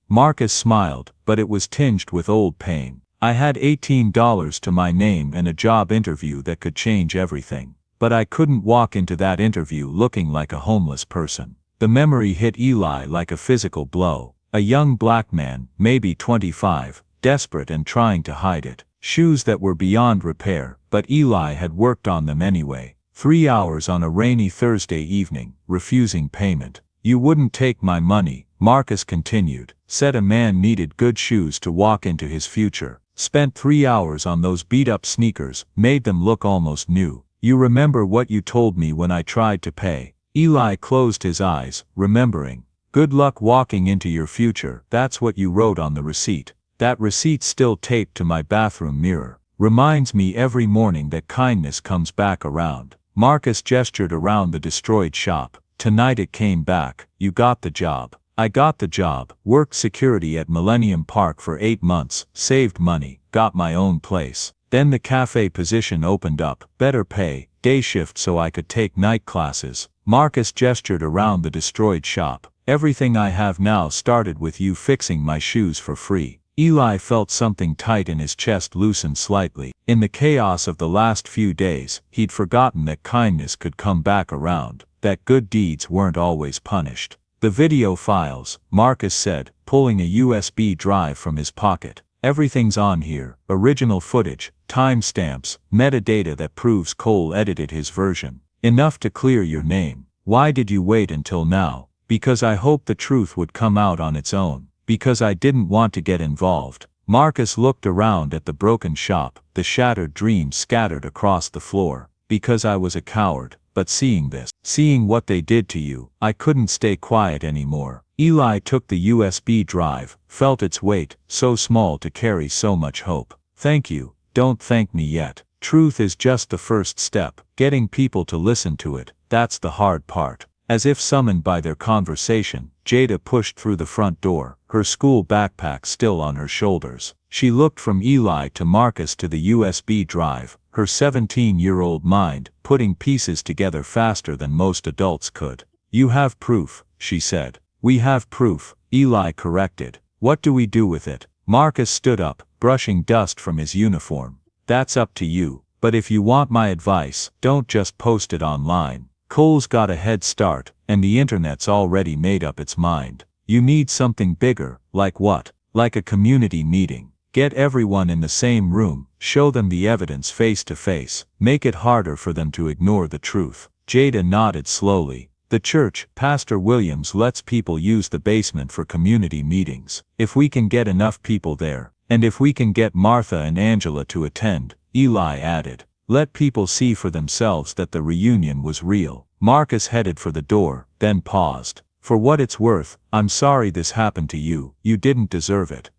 Marcus smiled, but it was tinged with old pain. "I had $18 to my name and a job interview that could change everything. But I couldn't walk into that interview looking like a homeless person." The memory hit Eli like a physical blow. A young black man, maybe 25, desperate and trying to hide it. Shoes that were beyond repair, but Eli had worked on them anyway. 3 hours on a rainy Thursday evening, refusing payment. "You wouldn't take my money," Marcus continued. "Said a man needed good shoes to walk into his future. Spent 3 hours on those beat-up sneakers, made them look almost new. You remember what you told me when I tried to pay?" Eli closed his eyes, remembering. "Good luck walking into your future." "That's what you wrote on the receipt." "That receipt's still taped to my bathroom mirror. Reminds me every morning that kindness comes back around." Marcus gestured around the destroyed shop. "Tonight it came back. You got the job." "I got the job. Worked security at Millennium Park for 8 months, saved money, got my own place. Then the cafe position opened up, better pay, day shift so I could take night classes." Marcus gestured around the destroyed shop. "Everything I have now started with you fixing my shoes for free." Eli felt something tight in his chest loosen slightly. In the chaos of the last few days, he'd forgotten that kindness could come back around, that good deeds weren't always punished. "The video files," Marcus said, pulling a USB drive from his pocket. "Everything's on here, original footage, timestamps, metadata that proves Cole edited his version. Enough to clear your name. Why did you wait until now?" "Because I hoped the truth would come out on its own. Because I didn't want to get involved." Marcus looked around at the broken shop, the shattered dreams scattered across the floor. "Because I was a coward, but seeing this, seeing what they did to you, I couldn't stay quiet anymore." Eli took the USB drive, felt its weight, so small to carry so much hope. "Thank you. Don't thank me yet. Truth is just the first step. Getting people to listen to it, that's the hard part." As if summoned by their conversation, Jada pushed through the front door, her school backpack still on her shoulders. She looked from Eli to Marcus to the USB drive, her 17-year-old mind putting pieces together faster than most adults could. "You have proof," she said. "We have proof," Eli corrected. "What do we do with it?" Marcus stood up, brushing dust from his uniform. "That's up to you." But if you want my advice, don't just post it online. Cole's got a head start, and the internet's already made up its mind. You need something bigger. Like what? Like a community meeting. Get everyone in the same room, show them the evidence face to face, make it harder for them to ignore the truth. Jada nodded slowly. The church, Pastor Williams lets people use the basement for community meetings. If we can get enough people there, and if we can get Martha and Angela to attend, Eli added. Let people see for themselves that the reunion was real. Marcus headed for the door, then paused. For what it's worth, I'm sorry this happened to you. You didn't deserve it.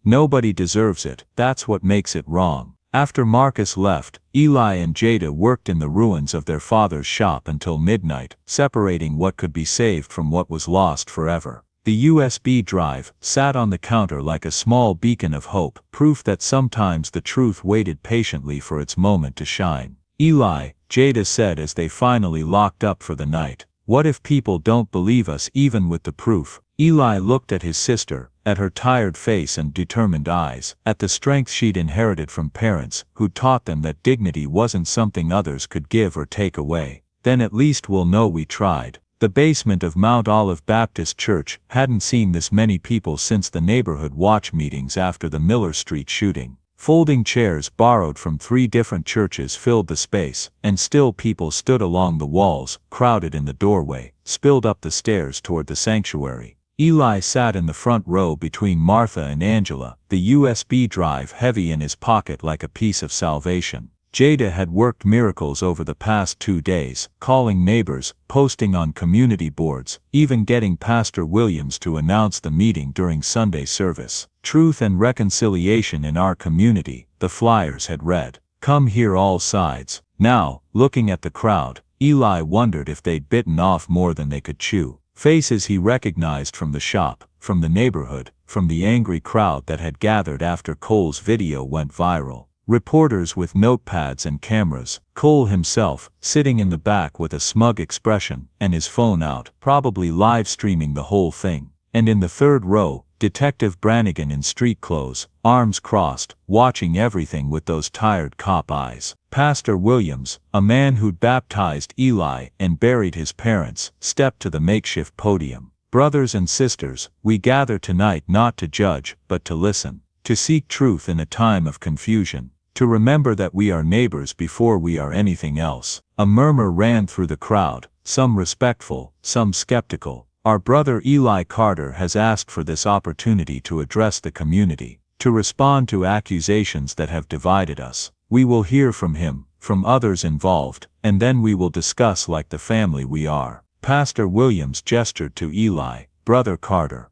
Nobody deserves it. That's what makes it wrong. After Marcus left, Eli and Jada worked in the ruins of their father's shop until midnight, separating what could be saved from what was lost forever. The USB drive sat on the counter like a small beacon of hope, proof that sometimes the truth waited patiently for its moment to shine. Eli, Jada said as they finally locked up for the night. What if people don't believe us even with the proof? Eli looked at his sister, at her tired face and determined eyes, at the strength she'd inherited from parents who taught them that dignity wasn't something others could give or take away. Then at least we'll know we tried. The basement of Mount Olive Baptist Church hadn't seen this many people since the neighborhood watch meetings after the Miller Street shooting. Folding chairs borrowed from 3 different churches filled the space, and still people stood along the walls, crowded in the doorway, spilled up the stairs toward the sanctuary. Eli sat in the front row between Martha and Angela, the USB drive heavy in his pocket like a piece of salvation. Jada had worked miracles over the past 2 days, calling neighbors, posting on community boards, even getting Pastor Williams to announce the meeting during Sunday service. Truth and reconciliation in our community, the flyers had read. Come hear all sides. Now, looking at the crowd, Eli wondered if they'd bitten off more than they could chew. Faces he recognized from the shop, from the neighborhood, from the angry crowd that had gathered after Cole's video went viral. Reporters with notepads and cameras, Cole himself, sitting in the back with a smug expression, and his phone out, probably live streaming the whole thing. And in the third row, Detective Brannigan in street clothes, arms crossed, watching everything with those tired cop eyes. Pastor Williams, a man who'd baptized Eli and buried his parents, stepped to the makeshift podium. Brothers and sisters, we gather tonight not to judge, but to listen, to seek truth in a time of confusion, to remember that we are neighbors before we are anything else. A murmur ran through the crowd, some respectful, some skeptical. Our brother Eli Carter has asked for this opportunity to address the community, to respond to accusations that have divided us. We will hear from him, from others involved, and then we will discuss like the family we are. Pastor Williams gestured to Eli, Brother Carter.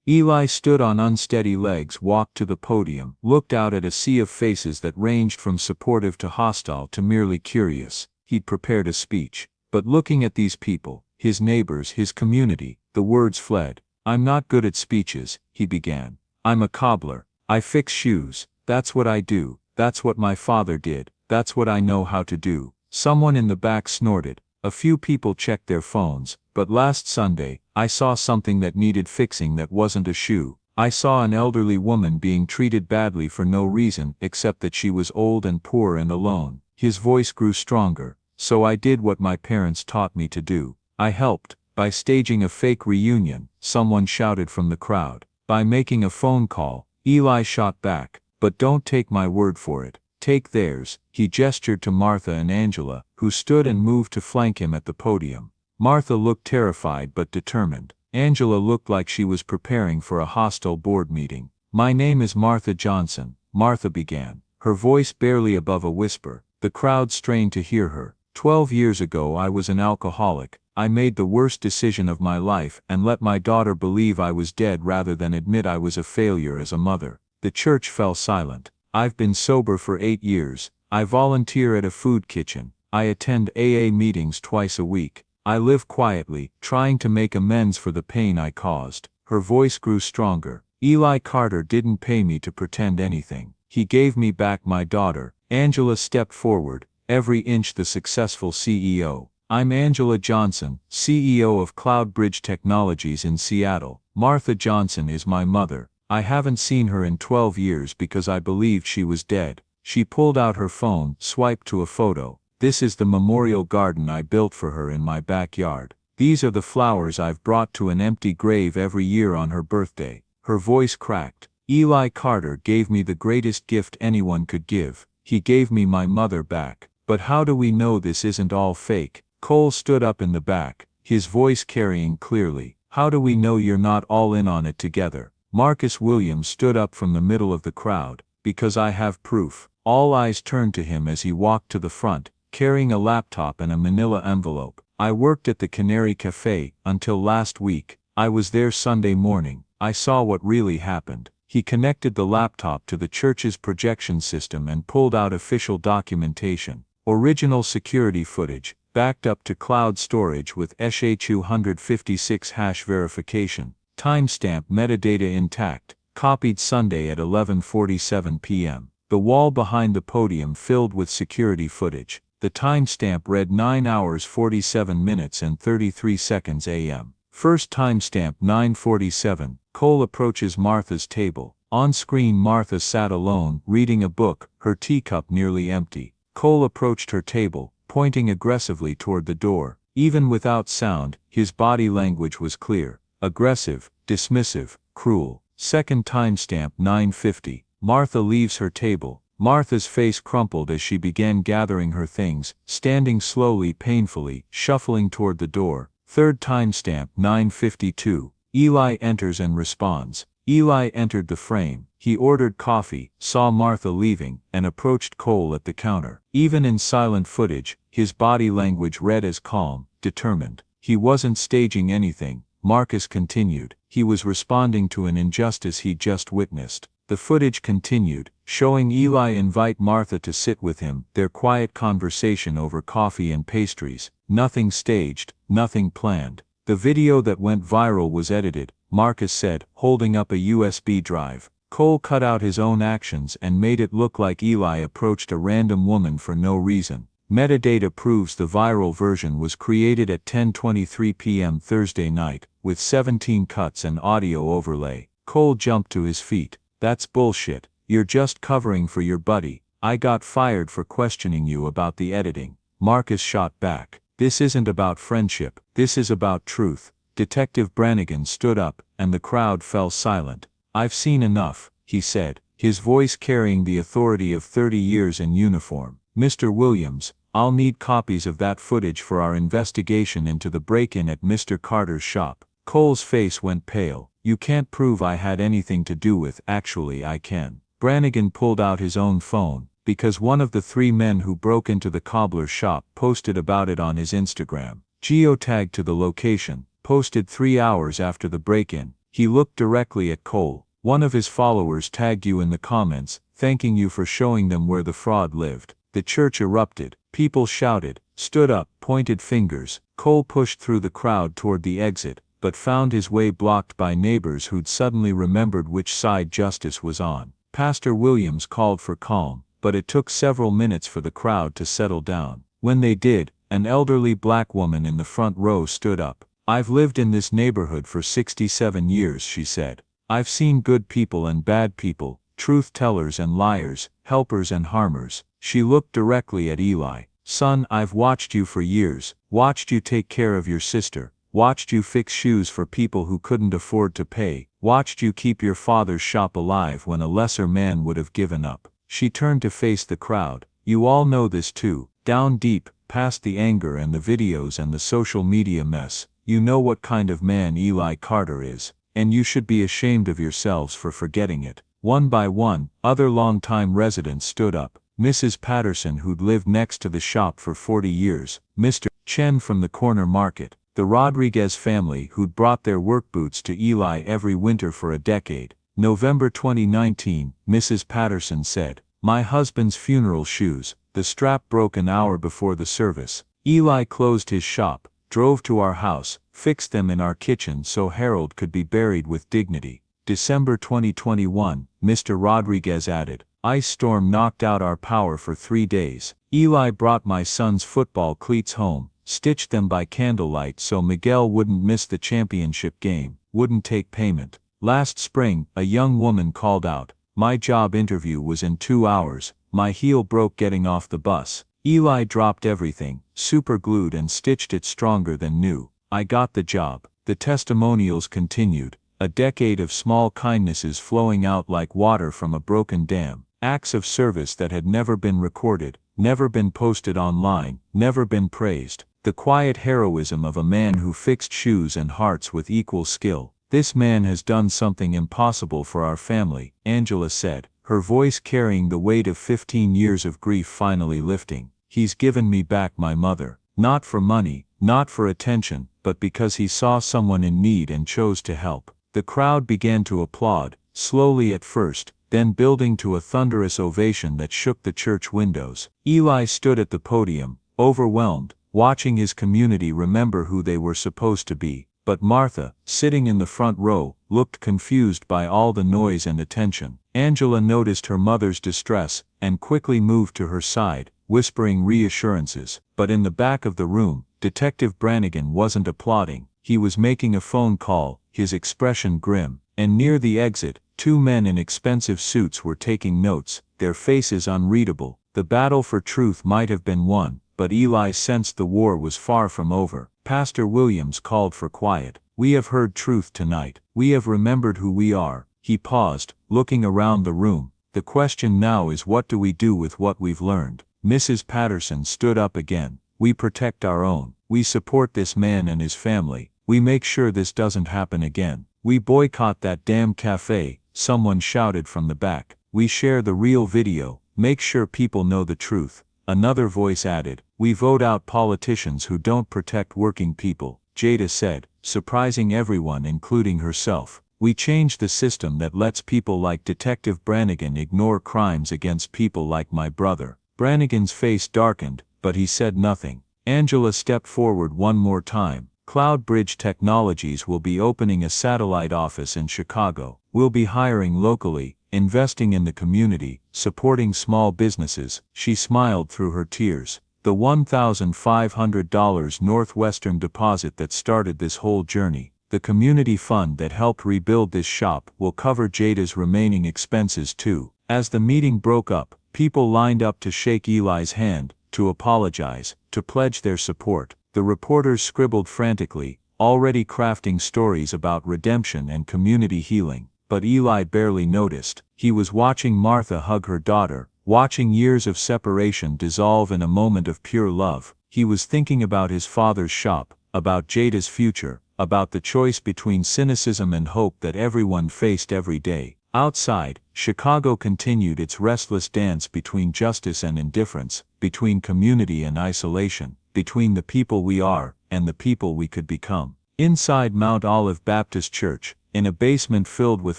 Eli stood on unsteady legs, walked to the podium, looked out at a sea of faces that ranged from supportive to hostile to merely curious. He'd prepared a speech, but looking at these people, his neighbors, his community, the words fled. I'm not good at speeches, he began. I'm a cobbler. I fix shoes. That's what I do. That's what my father did. That's what I know how to do. Someone in the back snorted. A few people checked their phones, but last Sunday, I saw something that needed fixing that wasn't a shoe. I saw an elderly woman being treated badly for no reason except that she was old and poor and alone. His voice grew stronger. So I did what my parents taught me to do. I helped, by staging a fake reunion, someone shouted from the crowd. By making a phone call, Eli shot back. But don't take my word for it. Take theirs. He gestured to Martha and Angela, who stood and moved to flank him at the podium. Martha looked terrified but determined. Angela looked like she was preparing for a hostile board meeting. My name is Martha Johnson, Martha began, her voice barely above a whisper. The crowd strained to hear her. 12 years ago I was an alcoholic. I made the worst decision of my life and let my daughter believe I was dead rather than admit I was a failure as a mother. The church fell silent. I've been sober for 8 years. I volunteer at a food kitchen. I attend AA meetings twice a week. I live quietly, trying to make amends for the pain I caused. Her voice grew stronger. Eli Carter didn't pay me to pretend anything. He gave me back my daughter. Angela stepped forward, every inch the successful CEO. I'm Angela Johnson, CEO of Cloud Bridge Technologies in Seattle. Martha Johnson is my mother. I haven't seen her in 12 years because I believed she was dead. She pulled out her phone, swiped to a photo. This is the memorial garden I built for her in my backyard. These are the flowers I've brought to an empty grave every year on her birthday. Her voice cracked. Eli Carter gave me the greatest gift anyone could give. He gave me my mother back. But how do we know this isn't all fake? Cole stood up in the back, his voice carrying clearly. How do we know you're not all in on it together? Marcus Williams stood up from the middle of the crowd. Because I have proof. All eyes turned to him as he walked to the front, carrying a laptop and a manila envelope. I worked at the Canary Cafe until last week. I was there Sunday morning. I saw what really happened. He connected the laptop to the church's projection system and pulled out official documentation. Original security footage, backed up to cloud storage with SHA-256 hash verification. Timestamp metadata intact. Copied Sunday at 11:47 p.m. The wall behind the podium filled with security footage. The timestamp read 9 hours 47 minutes and 33 seconds a.m. First timestamp 9:47. Cole approaches Martha's table. On screen Martha sat alone, reading a book, her teacup nearly empty. Cole approached her table, pointing aggressively toward the door. Even without sound, his body language was clear. Aggressive, dismissive, cruel. Second timestamp 9:50. Martha leaves her table. Martha's face crumpled as she began gathering her things, standing slowly, painfully, shuffling toward the door. Third timestamp 9:52. Eli enters and responds. Eli entered the frame. He ordered coffee, saw Martha leaving, and approached Cole at the counter. Even in silent footage, his body language read as calm, determined. He wasn't staging anything, Marcus continued. He was responding to an injustice he'd just witnessed. The footage continued, showing Eli invite Martha to sit with him, their quiet conversation over coffee and pastries. Nothing staged, nothing planned. The video that went viral was edited, Marcus said, holding up a USB drive. Cole cut out his own actions and made it look like Eli approached a random woman for no reason. Metadata proves the viral version was created at 10:23 p.m. Thursday night, with 17 cuts and audio overlay. Cole jumped to his feet. That's bullshit. You're just covering for your buddy. I got fired for questioning you about the editing. Marcus shot back. This isn't about friendship. This is about truth. Detective Brannigan stood up, and the crowd fell silent. I've seen enough, he said, his voice carrying the authority of 30 years in uniform. Mr. Williams, I'll need copies of that footage for our investigation into the break-in at Mr. Carter's shop. Cole's face went pale. You can't prove I had anything to do with. Actually I can. Brannigan pulled out his own phone, because one of the 3 men who broke into the Cobbler shop posted about it on his Instagram. Geotagged to the location, posted 3 hours after the break-in. He looked directly at Cole. One of his followers tagged you in the comments, thanking you for showing them where the fraud lived. The church erupted. People shouted, stood up, pointed fingers. Cole pushed through the crowd toward the exit, but found his way blocked by neighbors who'd suddenly remembered which side justice was on. Pastor Williams called for calm, but it took several minutes for the crowd to settle down. When they did, an elderly black woman in the front row stood up. I've lived in this neighborhood for 67 years, she said. I've seen good people and bad people, truth tellers and liars, helpers and harmers. She looked directly at Eli. Son, I've watched you for years, watched you take care of your sister, watched you fix shoes for people who couldn't afford to pay, watched you keep your father's shop alive when a lesser man would have given up. She turned to face the crowd. You all know this too. Down deep, past the anger and the videos and the social media mess, you know what kind of man Eli Carter is, and you should be ashamed of yourselves for forgetting it. One by one, other longtime residents stood up. Mrs. Patterson, who'd lived next to the shop for 40 years, Mr. Chen from the corner market, the Rodriguez family who'd brought their work boots to Eli every winter for a decade. November 2019, Mrs. Patterson said, my husband's funeral shoes, the strap broke an hour before the service. Eli closed his shop, drove to our house, fixed them in our kitchen so Harold could be buried with dignity. December 2021, Mr. Rodriguez added, ice storm knocked out our power for 3 days. Eli brought my son's football cleats home, stitched them by candlelight so Miguel wouldn't miss the championship game, wouldn't take payment. Last spring, a young woman called out, my job interview was in 2 hours, My heel broke getting off the bus. Eli dropped everything, superglued and stitched it stronger than new. I got the job. The testimonials continued. A decade of small kindnesses flowing out like water from a broken dam. Acts of service that had never been recorded, never been posted online, never been praised. The quiet heroism of a man who fixed shoes and hearts with equal skill. This man has done something impossible for our family, Angela said, her voice carrying the weight of 15 years of grief finally lifting. He's given me back my mother. Not for money, not for attention, but because he saw someone in need and chose to help. The crowd began to applaud, slowly at first, then building to a thunderous ovation that shook the church windows. Eli stood at the podium, overwhelmed, watching his community remember who they were supposed to be. But Martha, sitting in the front row, looked confused by all the noise and attention. Angela noticed her mother's distress, and quickly moved to her side, whispering reassurances. But in the back of the room, Detective Brannigan wasn't applauding. He was making a phone call, his expression grim. And near the exit, two men in expensive suits were taking notes, their faces unreadable. The battle for truth might have been won, but Eli sensed the war was far from over. Pastor Williams called for quiet. We have heard truth tonight. We have remembered who we are. He paused, looking around the room. The question now is, what do we do with what we've learned? Mrs. Patterson stood up again. We protect our own. We support this man and his family. We make sure this doesn't happen again. We boycott that damn cafe, someone shouted from the back. We share the real video. Make sure people know the truth. Another voice added, we vote out politicians who don't protect working people. Jada said, surprising everyone including herself. We change the system that lets people like Detective Brannigan ignore crimes against people like my brother. Brannigan's face darkened, but he said nothing. Angela stepped forward one more time. Cloud Bridge Technologies will be opening a satellite office in Chicago. We'll be hiring locally, investing in the community, supporting small businesses. She smiled through her tears. The $1,500 Northwestern deposit that started this whole journey, the community fund that helped rebuild this shop, will cover Jada's remaining expenses too. As the meeting broke up, people lined up to shake Eli's hand, to apologize, to pledge their support. The reporters scribbled frantically, already crafting stories about redemption and community healing. But Eli barely noticed. He was watching Martha hug her daughter, watching years of separation dissolve in a moment of pure love. He was thinking about his father's shop, about Jada's future, about the choice between cynicism and hope that everyone faced every day. Outside, Chicago continued its restless dance between justice and indifference, between community and isolation, between the people we are and the people we could become. Inside Mount Olive Baptist Church, in a basement filled with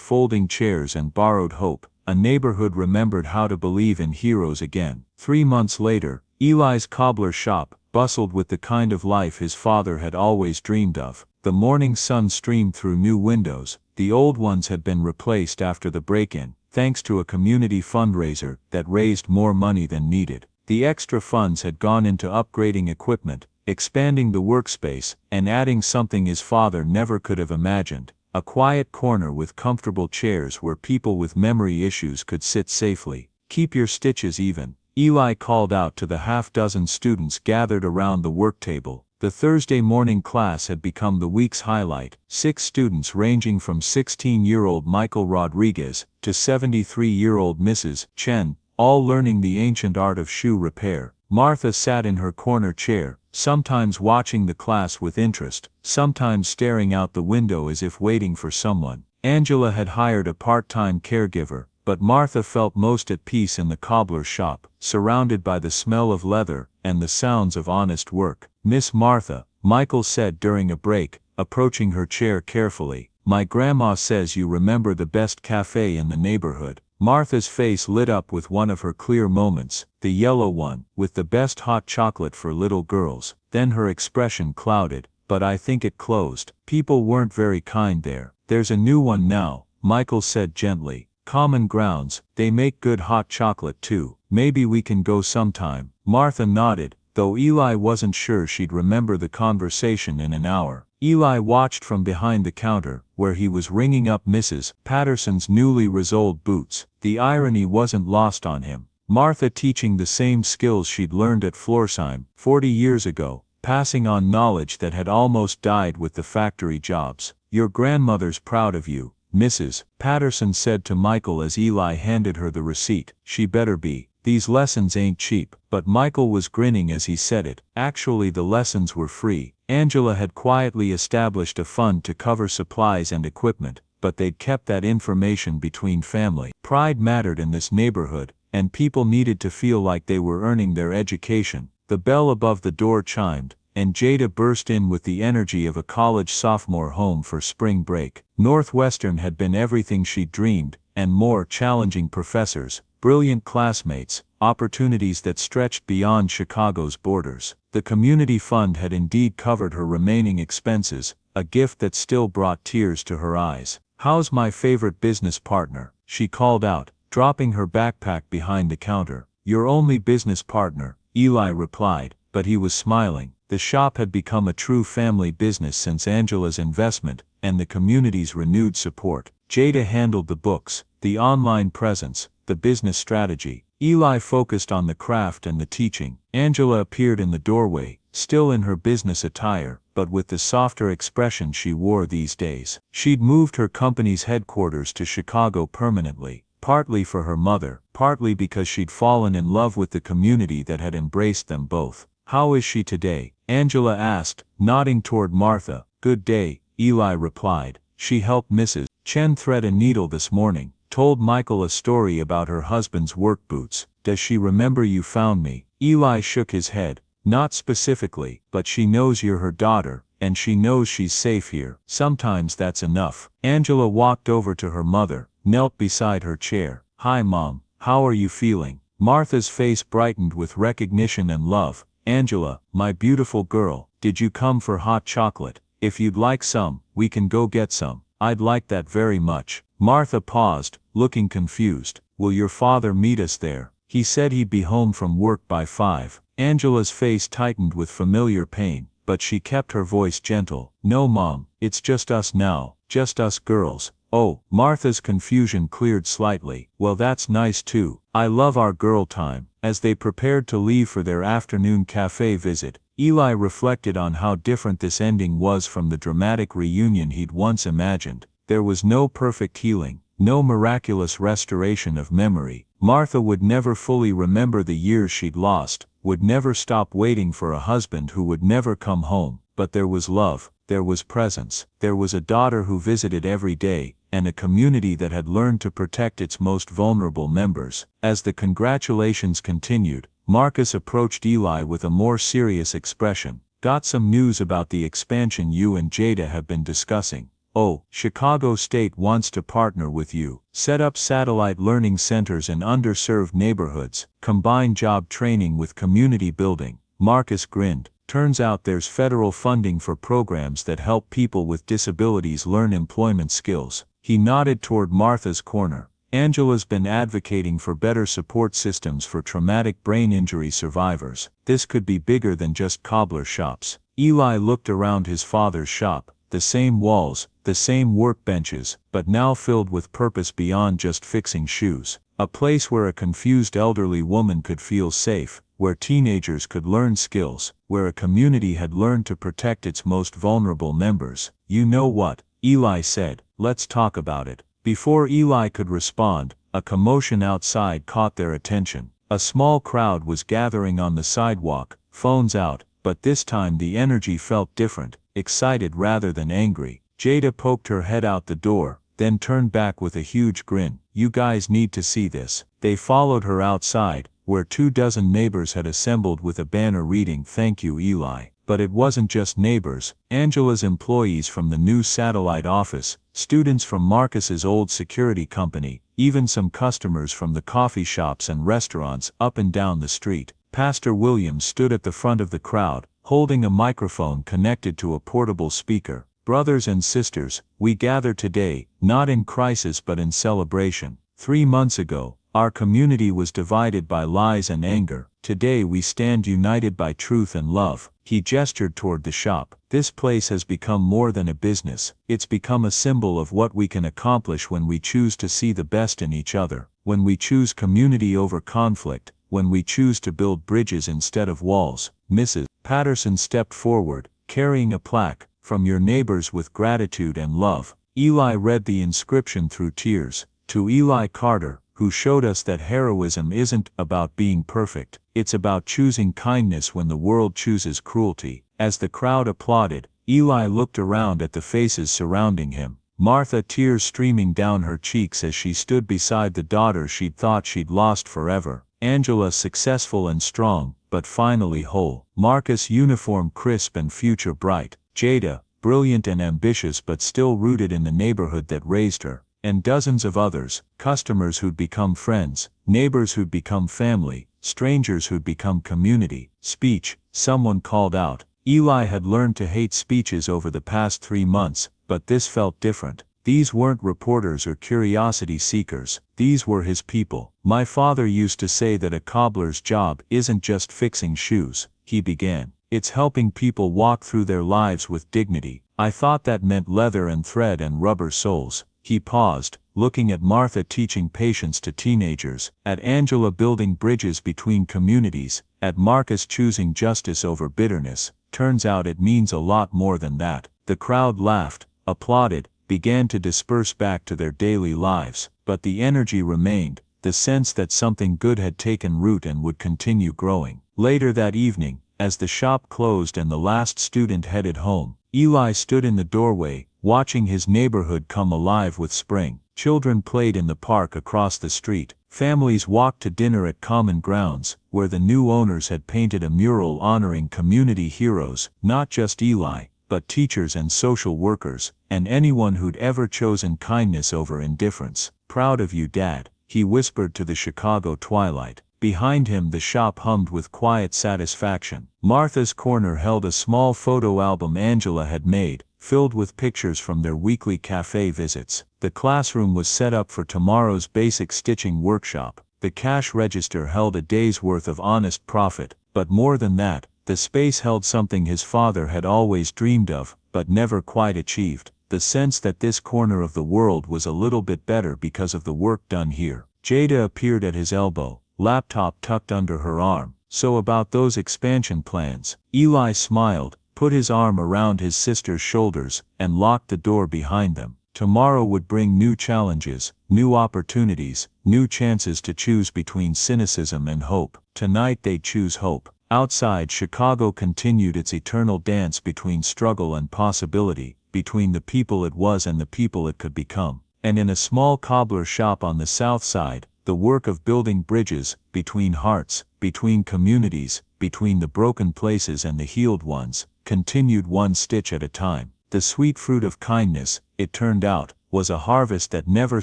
folding chairs and borrowed hope, a neighborhood remembered how to believe in heroes again. 3 months later, Eli's Cobbler shop bustled with the kind of life his father had always dreamed of. The morning sun streamed through new windows. The old ones had been replaced after the break-in, thanks to a community fundraiser that raised more money than needed. The extra funds had gone into upgrading equipment, expanding the workspace, and adding something his father never could have imagined. A quiet corner with comfortable chairs where people with memory issues could sit safely. Keep your stitches even, Eli called out to the half-dozen students gathered around the work table. The Thursday morning class had become the week's highlight. 6 students ranging from 16-year-old Michael Rodriguez to 73-year-old Mrs. Chen, all learning the ancient art of shoe repair. Martha sat in her corner chair, sometimes watching the class with interest, sometimes staring out the window as if waiting for someone. Angela had hired a part-time caregiver, but Martha felt most at peace in the cobbler shop, surrounded by the smell of leather and the sounds of honest work. Miss Martha, Michael said during a break, approaching her chair carefully, my grandma says you remember the best cafe in the neighborhood. Martha's face lit up with one of her clear moments, the yellow one, with the best hot chocolate for little girls. Then her expression clouded. But I think it closed. People weren't very kind there. There's a new one now, Michael said gently. Common Grounds, they make good hot chocolate too. Maybe we can go sometime. Martha nodded, though Eli wasn't sure she'd remember the conversation in an hour. Eli watched from behind the counter, where he was ringing up Mrs. Patterson's newly resoled boots. The irony wasn't lost on him. Martha teaching the same skills she'd learned at Florsheim 40 years ago, passing on knowledge that had almost died with the factory jobs. Your grandmother's proud of you, Mrs. Patterson said to Michael as Eli handed her the receipt. She better be. These lessons ain't cheap. But Michael was grinning as he said it. Actually, the lessons were free. Angela had quietly established a fund to cover supplies and equipment, but they'd kept that information between family. Pride mattered in this neighborhood, and people needed to feel like they were earning their education. The bell above the door chimed, and Jada burst in with the energy of a college sophomore home for spring break. Northwestern had been everything she'd dreamed, and more. Challenging professors, brilliant classmates, opportunities that stretched beyond Chicago's borders. The community fund had indeed covered her remaining expenses, a gift that still brought tears to her eyes. "How's my favorite business partner?" she called out, dropping her backpack behind the counter. "Your only business partner," Eli replied, but he was smiling. The shop had become a true family business since Angela's investment and the community's renewed support. Jada handled the books, the online presence, the business strategy. Eli focused on the craft and the teaching. Angela appeared in the doorway, still in her business attire, but with the softer expression she wore these days. She'd moved her company's headquarters to Chicago permanently, partly for her mother, partly because she'd fallen in love with the community that had embraced them both. "How is she today?" Angela asked, nodding toward Martha. "Good day," Eli replied. "She helped Mrs. Chen thread a needle this morning, told Michael a story about her husband's work boots. Does she remember you found me?" Eli shook his head. "Not specifically, but she knows you're her daughter, and she knows she's safe here. Sometimes that's enough." Angela walked over to her mother, knelt beside her chair. "Hi Mom, how are you feeling?" Martha's face brightened with recognition and love. "Angela, my beautiful girl, did you come for hot chocolate? If you'd like some, we can go get some." "I'd like that very much." Martha paused, looking confused. "Will your father meet us there? He said he'd be home from work by 5. Angela's face tightened with familiar pain, but she kept her voice gentle. "No Mom, it's just us now, just us girls." "Oh." Martha's confusion cleared slightly. "Well, that's nice too. I love our girl time." As they prepared to leave for their afternoon cafe visit, Eli reflected on how different this ending was from the dramatic reunion he'd once imagined. There was no perfect healing, no miraculous restoration of memory. Martha would never fully remember the years she'd lost, would never stop waiting for a husband who would never come home. But there was love, there was presence, there was a daughter who visited every day, and a community that had learned to protect its most vulnerable members. As the congratulations continued, Marcus approached Eli with a more serious expression. "Got some news about the expansion you and Jada have been discussing. Oh, Chicago State wants to partner with you, set up satellite learning centers in underserved neighborhoods, combine job training with community building." Marcus grinned. "Turns out there's federal funding for programs that help people with disabilities learn employment skills." He nodded toward Martha's corner. "Angela's been advocating for better support systems for traumatic brain injury survivors. This could be bigger than just cobbler shops." Eli looked around his father's shop. The same walls, the same workbenches, but now filled with purpose beyond just fixing shoes. A place where a confused elderly woman could feel safe, where teenagers could learn skills, where a community had learned to protect its most vulnerable members. "You know what?" Eli said. "Let's talk about it." Before Eli could respond, a commotion outside caught their attention. A small crowd was gathering on the sidewalk, phones out, but this time the energy felt different, excited rather than angry. Jada poked her head out the door, then turned back with a huge grin. "You guys need to see this." They followed her outside, where 24 neighbors had assembled with a banner reading "Thank you Eli." But it wasn't just neighbors. Angela's employees from the new satellite office, students from Marcus's old security company, even some customers from the coffee shops and restaurants up and down the street. Pastor Williams stood at the front of the crowd, holding a microphone connected to a portable speaker. "Brothers and sisters, we gather today, not in crisis but in celebration. 3 months ago, our community was divided by lies and anger. Today we stand united by truth and love. He gestured toward the shop. This place has become more than a business. It's become a symbol of what we can accomplish when we choose to see the best in each other, when we choose community over conflict, when we choose to build bridges instead of walls. Mrs. Patterson stepped forward, carrying a plaque, "From your neighbors with gratitude and love." Eli read the inscription through tears. To Eli Carter, who showed us that heroism isn't about being perfect, it's about choosing kindness when the world chooses cruelty. As the crowd applauded, Eli looked around at the faces surrounding him. Martha, tears streaming down her cheeks as she stood beside the daughter she'd thought she'd lost forever. Angela, successful and strong, but finally whole. Marcus, uniform crisp and future bright. Jada, brilliant and ambitious but still rooted in the neighborhood that raised her. And dozens of others, customers who'd become friends, neighbors who'd become family, strangers who'd become community. Speech, someone called out. Eli had learned to hate speeches over the past 3 months, but this felt different. These weren't reporters or curiosity seekers, these were his people. "My father used to say that a cobbler's job isn't just fixing shoes," he began. "It's helping people walk through their lives with dignity. I thought that meant leather and thread and rubber soles." He paused, looking at Martha teaching patience to teenagers, at Angela building bridges between communities, at Marcus choosing justice over bitterness. "Turns out it means a lot more than that." The crowd laughed, applauded, began to disperse back to their daily lives, but the energy remained, the sense that something good had taken root and would continue growing. Later that evening, as the shop closed and the last student headed home, Eli stood in the doorway, watching his neighborhood come alive with spring. Children played in the park across the street. Families walked to dinner at common grounds, where the new owners had painted a mural honoring community heroes, not just Eli, but teachers and social workers, and anyone who'd ever chosen kindness over indifference. "Proud of you, Dad," he whispered to the Chicago twilight. Behind him the shop hummed with quiet satisfaction. Martha's corner held a small photo album Angela had made, filled with pictures from their weekly cafe visits. The classroom was set up for tomorrow's basic stitching workshop. The cash register held a day's worth of honest profit, but more than that, the space held something his father had always dreamed of, but never quite achieved. The sense that this corner of the world was a little bit better because of the work done here. Jada appeared at his elbow, laptop tucked under her arm. "So about those expansion plans." Eli smiled, put his arm around his sister's shoulders, and locked the door behind them. Tomorrow would bring new challenges, new opportunities, new chances to choose between cynicism and hope. Tonight they'd choose hope. Outside, Chicago continued its eternal dance between struggle and possibility, between the people it was and the people it could become. And in a small cobbler shop on the south side, the work of building bridges, between hearts, between communities, between the broken places and the healed ones, continued one stitch at a time. The sweet fruit of kindness, it turned out, was a harvest that never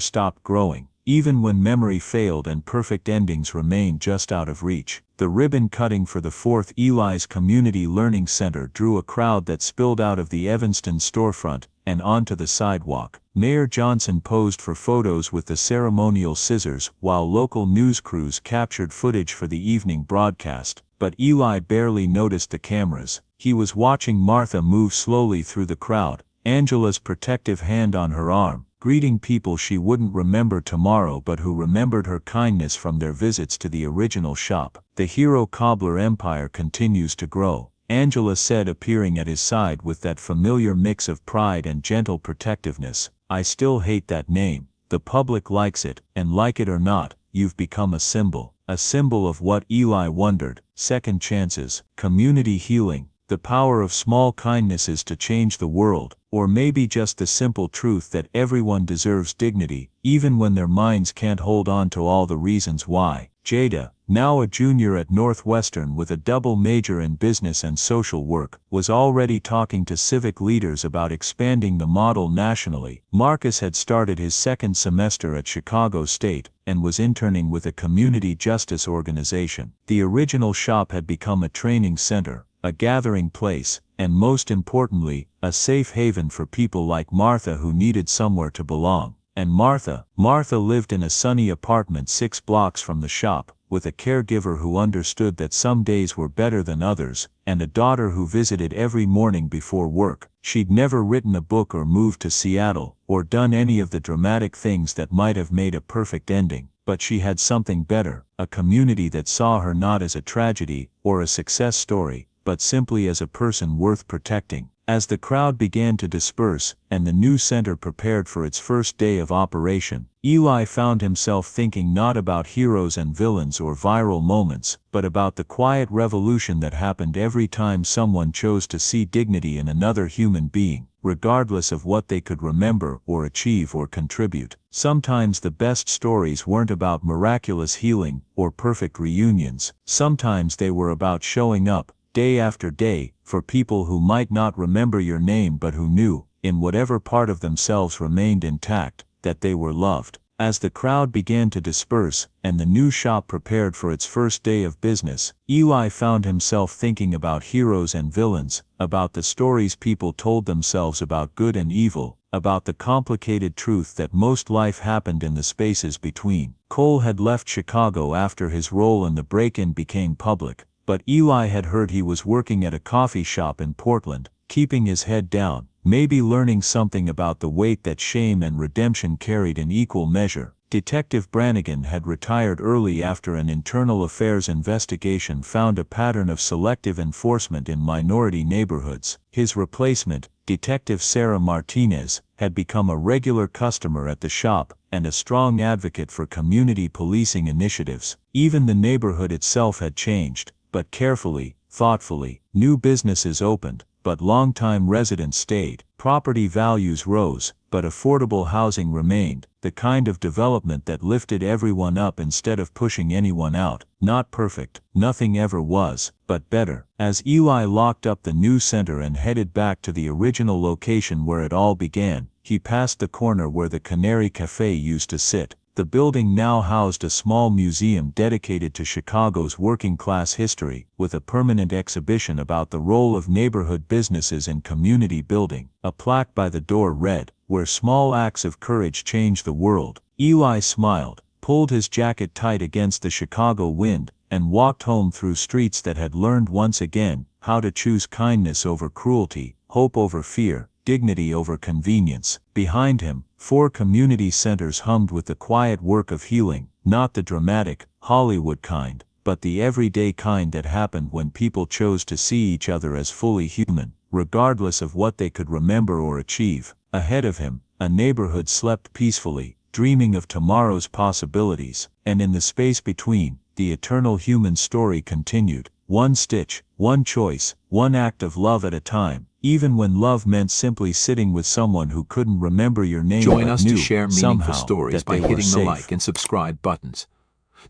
stopped growing, even when memory failed and perfect endings remained just out of reach. The ribbon cutting for the 4th Eli's Community Learning Center drew a crowd that spilled out of the Evanston storefront and onto the sidewalk. Mayor Johnson posed for photos with the ceremonial scissors while local news crews captured footage for the evening broadcast, but Eli barely noticed the cameras. He was watching Martha move slowly through the crowd, Angela's protective hand on her arm, greeting people she wouldn't remember tomorrow but who remembered her kindness from their visits to the original shop. "The hero cobbler empire continues to grow," Angela said, appearing at his side with that familiar mix of pride and gentle protectiveness. "I still hate that name. The public likes it, and like it or not, you've become a symbol." A symbol of what, Eli wondered? Second chances, community healing, the power of small kindnesses to change the world, or maybe just the simple truth that everyone deserves dignity, even when their minds can't hold on to all the reasons why. Jada, now a junior at Northwestern with a double major in business and social work, was already talking to civic leaders about expanding the model nationally. Marcus had started his second semester at Chicago State, and was interning with a community justice organization. The original shop had become a training center, a gathering place, and most importantly, a safe haven for people like Martha who needed somewhere to belong. And Martha lived in a sunny apartment 6 blocks from the shop, with a caregiver who understood that some days were better than others, and a daughter who visited every morning before work. She'd never written a book or moved to Seattle, or done any of the dramatic things that might have made a perfect ending. But she had something better, a community that saw her not as a tragedy or a success story, but simply as a person worth protecting. As the crowd began to disperse, and the new center prepared for its first day of operation, Eli found himself thinking not about heroes and villains or viral moments, but about the quiet revolution that happened every time someone chose to see dignity in another human being, regardless of what they could remember or achieve or contribute. Sometimes the best stories weren't about miraculous healing or perfect reunions. Sometimes they were about showing up, day after day, for people who might not remember your name but who knew, in whatever part of themselves remained intact, that they were loved. As the crowd began to disperse, and the new shop prepared for its first day of business, Eli found himself thinking about heroes and villains, about the stories people told themselves about good and evil, about the complicated truth that most life happened in the spaces between. Cole had left Chicago after his role in the break-in became public, but Eli had heard he was working at a coffee shop in Portland, keeping his head down, maybe learning something about the weight that shame and redemption carried in equal measure. Detective Brannigan had retired early after an internal affairs investigation found a pattern of selective enforcement in minority neighborhoods. His replacement, Detective Sarah Martinez, had become a regular customer at the shop and a strong advocate for community policing initiatives. Even the neighborhood itself had changed, but carefully, thoughtfully. New businesses opened, but longtime residents stayed. Property values rose, but affordable housing remained, the kind of development that lifted everyone up instead of pushing anyone out. Not perfect, nothing ever was, but better. As Eli locked up the new center and headed back to the original location where it all began, he passed the corner where the Canary Cafe used to sit. The building now housed a small museum dedicated to Chicago's working-class history, with a permanent exhibition about the role of neighborhood businesses in community building. A plaque by the door read, "Where small acts of courage change the world." Eli smiled, pulled his jacket tight against the Chicago wind, and walked home through streets that had learned once again how to choose kindness over cruelty, hope over fear, dignity over convenience. Behind him, 4 community centers hummed with the quiet work of healing, not the dramatic, Hollywood kind, but the everyday kind that happened when people chose to see each other as fully human, regardless of what they could remember or achieve. Ahead of him, a neighborhood slept peacefully, dreaming of tomorrow's possibilities, and in the space between, the eternal human story continued, one stitch, one choice, one act of love at a time. Even when love meant simply sitting with someone who couldn't remember your name Join but us knew to share meaningful somehow stories that by they were hitting the safe. like and subscribe buttons.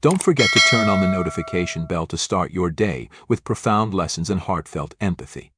Don't forget to turn on the notification bell to start your day with profound lessons and heartfelt empathy.